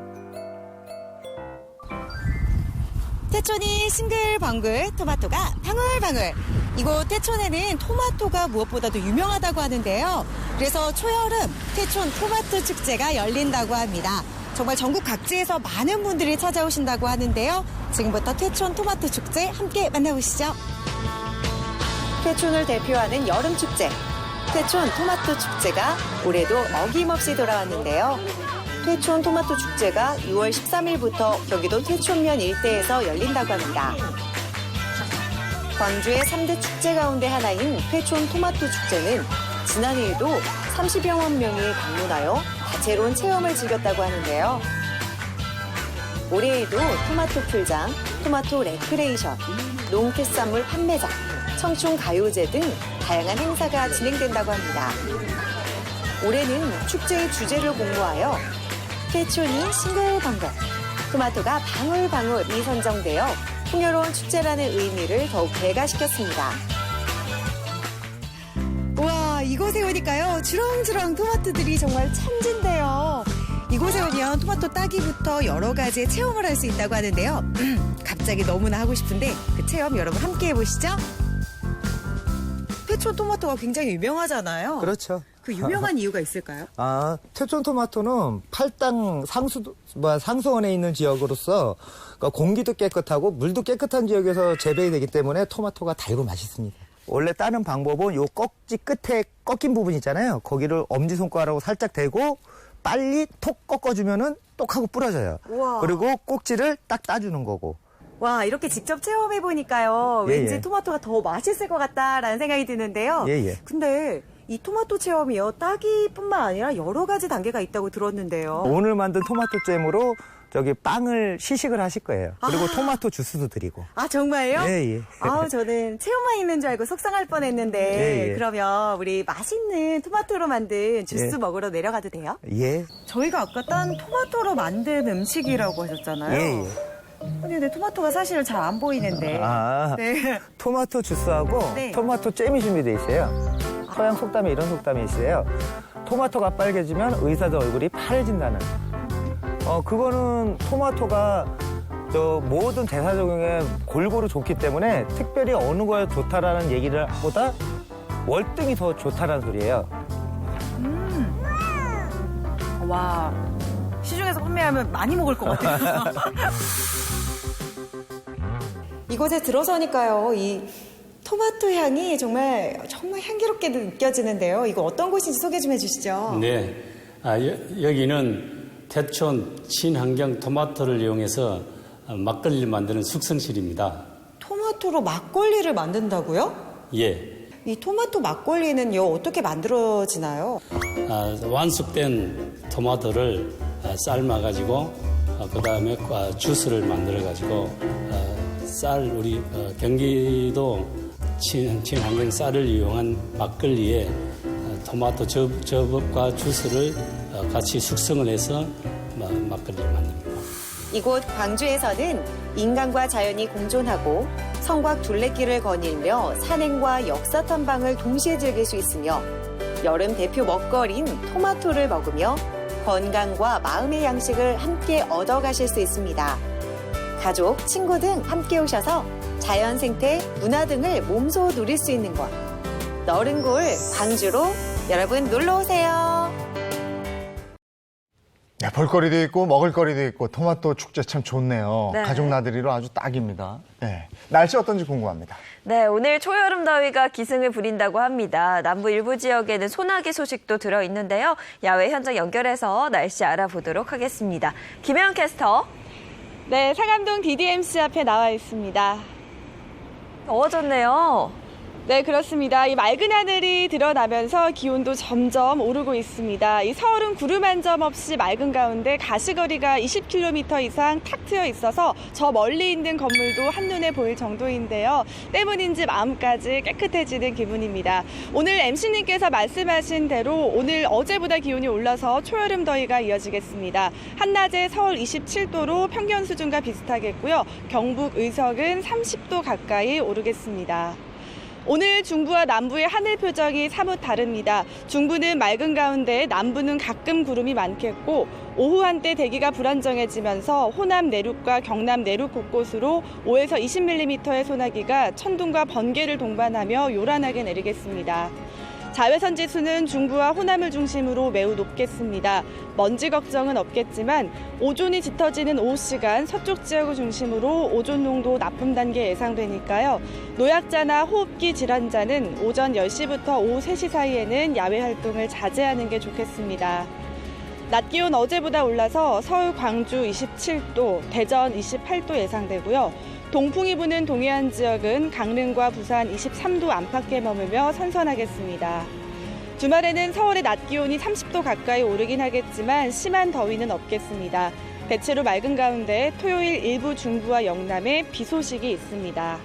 태촌이 싱글벙글, 토마토가 방울방울. 이곳 태촌에는 토마토가 무엇보다도 유명하다고 하는데요. 그래서 초여름 태촌 토마토 축제가 열린다고 합니다. 정말 전국 각지에서 많은 분들이 찾아오신다고 하는데요. 지금부터 태촌 토마토 축제 함께 만나보시죠. 태촌을 대표하는 여름 축제, 태촌 토마토 축제가 올해도 어김없이 돌아왔는데요. 태촌 토마토 축제가 6월 13일부터 경기도 태촌면 일대에서 열린다고 합니다. 광주의 3대 축제 가운데 하나인 태촌 토마토 축제는 지난해에도 30여만 명이 방문하여 다채로운 체험을 즐겼다고 하는데요. 올해에도 토마토 풀장, 토마토 레크레이션, 농특산물 판매장, 청춘 가요제 등 다양한 행사가 진행된다고 합니다. 올해는 축제의 주제를 공모하여 태촌이 싱글벙글, 토마토가 방울방울이 선정되어 풍요로운 축제라는 의미를 더욱 배가시켰습니다. 우와, 이곳에 오니까요, 주렁주렁 토마토들이 정말 천진데요. 이곳에 오면 토마토 따기부터 여러 가지의 체험을 할 수 있다고 하는데요. 갑자기 너무나 하고 싶은데 그 체험 여러분 함께 해보시죠. 태촌 토마토가 굉장히 유명하잖아요. 그렇죠. 그 유명한 이유가 있을까요? 태촌 토마토는 팔당 상수원에 있는 지역으로서 공기도 깨끗하고 물도 깨끗한 지역에서 재배되기 때문에 토마토가 달고 맛있습니다. 원래 따는 방법은 요 꺽지 끝에 꺾인 부분 있잖아요. 거기를 엄지손가락으로 살짝 대고 빨리 톡 꺾어주면은 똑하고 부러져요. 우와. 그리고 꼭지를 딱 따주는 거고. 와, 이렇게 직접 체험해보니까요. 예, 왠지 예. 토마토가 더 맛있을 것 같다라는 생각이 드는데요. 예, 예. 근데 이 토마토 체험이요. 따기뿐만 아니라 여러 가지 단계가 있다고 들었는데요. 오늘 만든 토마토 잼으로 빵을 시식을 하실 거예요. 그리고 토마토 주스도 드리고. 아, 정말요? 예, 예. 저는 체험만 있는 줄 알고 속상할 뻔했는데 예, 예. 그러면 우리 맛있는 토마토로 만든 주스 예. 먹으러 내려가도 돼요? 예. 저희가 아까 딴 토마토로 만든 음식이라고 하셨잖아요. 예, 예. 아니, 근데 토마토가 사실 잘 안 보이는데. 네. 토마토 주스하고 네. 토마토 잼이 준비되어 있어요. 서양 속담에 이런 속담이 있어요. 토마토가 빨개지면 의사들 얼굴이 파래진다는. 그거는 토마토가 모든 대사적용에 골고루 좋기 때문에 특별히 어느 거에 좋다라는 얘기를 보다 월등히 더 좋다라는 소리예요. 와, 시중에서 판매하면 많이 먹을 것 같아요. 이곳에 들어서니까요, 이 토마토 향이 정말 향기롭게 느껴지는데요. 이거 어떤 곳인지 소개 좀 해주시죠. 네, 여기는 태촌 친환경 토마토를 이용해서 막걸리를 만드는 숙성실입니다. 토마토로 막걸리를 만든다고요? 예. 이 토마토 막걸리는요, 어떻게 만들어지나요? 완숙된 토마토를 삶아가지고 그 다음에 주스를 만들어가지고 우리 경기도 친환경 쌀을 이용한 막걸리에 토마토 저법과 주스를 같이 숙성을 해서 막걸리를 만듭니다. 이곳 광주에서는 인간과 자연이 공존하고 성곽 둘레길을 거닐며 산행과 역사 탐방을 동시에 즐길 수 있으며 여름 대표 먹거리인 토마토를 먹으며 건강과 마음의 양식을 함께 얻어가실 수 있습니다. 가족, 친구 등 함께 오셔서 자연 생태, 문화 등을 몸소 누릴 수 있는 곳. 너른골 광주로 여러분 놀러 오세요. 네, 볼거리도 있고 먹을거리도 있고 토마토 축제 참 좋네요. 네. 가족 나들이로 아주 딱입니다. 네. 날씨 어떤지 궁금합니다. 네, 오늘 초여름 더위가 기승을 부린다고 합니다. 남부 일부 지역에는 소나기 소식도 들어있는데요. 야외 현장 연결해서 날씨 알아보도록 하겠습니다. 김혜영 캐스터. 네, 상암동 DDMC 앞에 나와 있습니다. 더워졌네요. 네, 그렇습니다. 이 맑은 하늘이 드러나면서 기온도 점점 오르고 있습니다. 이 서울은 구름 한 점 없이 맑은 가운데 가시거리가 20km 이상 탁 트여 있어서 저 멀리 있는 건물도 한눈에 보일 정도인데요. 때문인지 마음까지 깨끗해지는 기분입니다. 오늘 MC님께서 말씀하신 대로 오늘 어제보다 기온이 올라서 초여름 더위가 이어지겠습니다. 한낮에 서울 27도로 평년 수준과 비슷하겠고요. 경북 의석은 30도 가까이 오르겠습니다. 오늘 중부와 남부의 하늘 표정이 사뭇 다릅니다. 중부는 맑은 가운데 남부는 가끔 구름이 많겠고 오후 한때 대기가 불안정해지면서 호남 내륙과 경남 내륙 곳곳으로 5에서 20mm의 소나기가 천둥과 번개를 동반하며 요란하게 내리겠습니다. 자외선 지수는 중부와 호남을 중심으로 매우 높겠습니다. 먼지 걱정은 없겠지만 오존이 짙어지는 오후 시간 서쪽 지역을 중심으로 오존 농도 나쁨 단계 예상되니까요. 노약자나 호흡기 질환자는 오전 10시부터 오후 3시 사이에는 야외 활동을 자제하는 게 좋겠습니다. 낮 기온 어제보다 올라서 서울, 광주 27도, 대전 28도 예상되고요. 동풍이 부는 동해안 지역은 강릉과 부산 23도 안팎에 머물며 선선하겠습니다. 주말에는 서울의 낮 기온이 30도 가까이 오르긴 하겠지만 심한 더위는 없겠습니다. 대체로 맑은 가운데 토요일 일부 중부와 영남에 비 소식이 있습니다.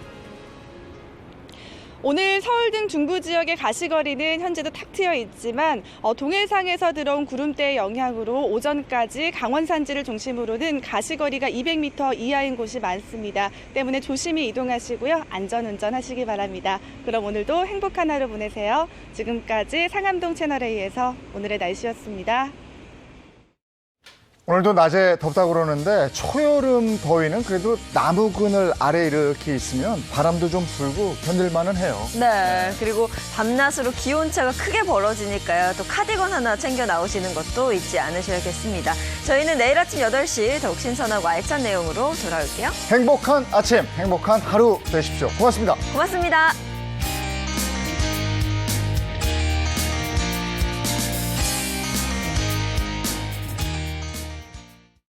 오늘 서울 등 중부 지역의 가시거리는 현재도 탁 트여 있지만 동해상에서 들어온 구름대의 영향으로 오전까지 강원 산지를 중심으로는 가시거리가 200m 이하인 곳이 많습니다. 때문에 조심히 이동하시고요. 안전운전 하시기 바랍니다. 그럼 오늘도 행복한 하루 보내세요. 지금까지 상암동 채널A에서 오늘의 날씨였습니다. 오늘도 낮에 덥다고 그러는데 초여름 더위는 그래도 나무 그늘 아래 이렇게 있으면 바람도 좀 불고 견딜만은 해요. 네, 그리고 밤낮으로 기온차가 크게 벌어지니까요. 또 카디건 하나 챙겨 나오시는 것도 잊지 않으셔야겠습니다. 저희는 내일 아침 8시 더욱 신선하고 알찬 내용으로 돌아올게요. 행복한 아침, 행복한 하루 되십시오. 고맙습니다. 고맙습니다.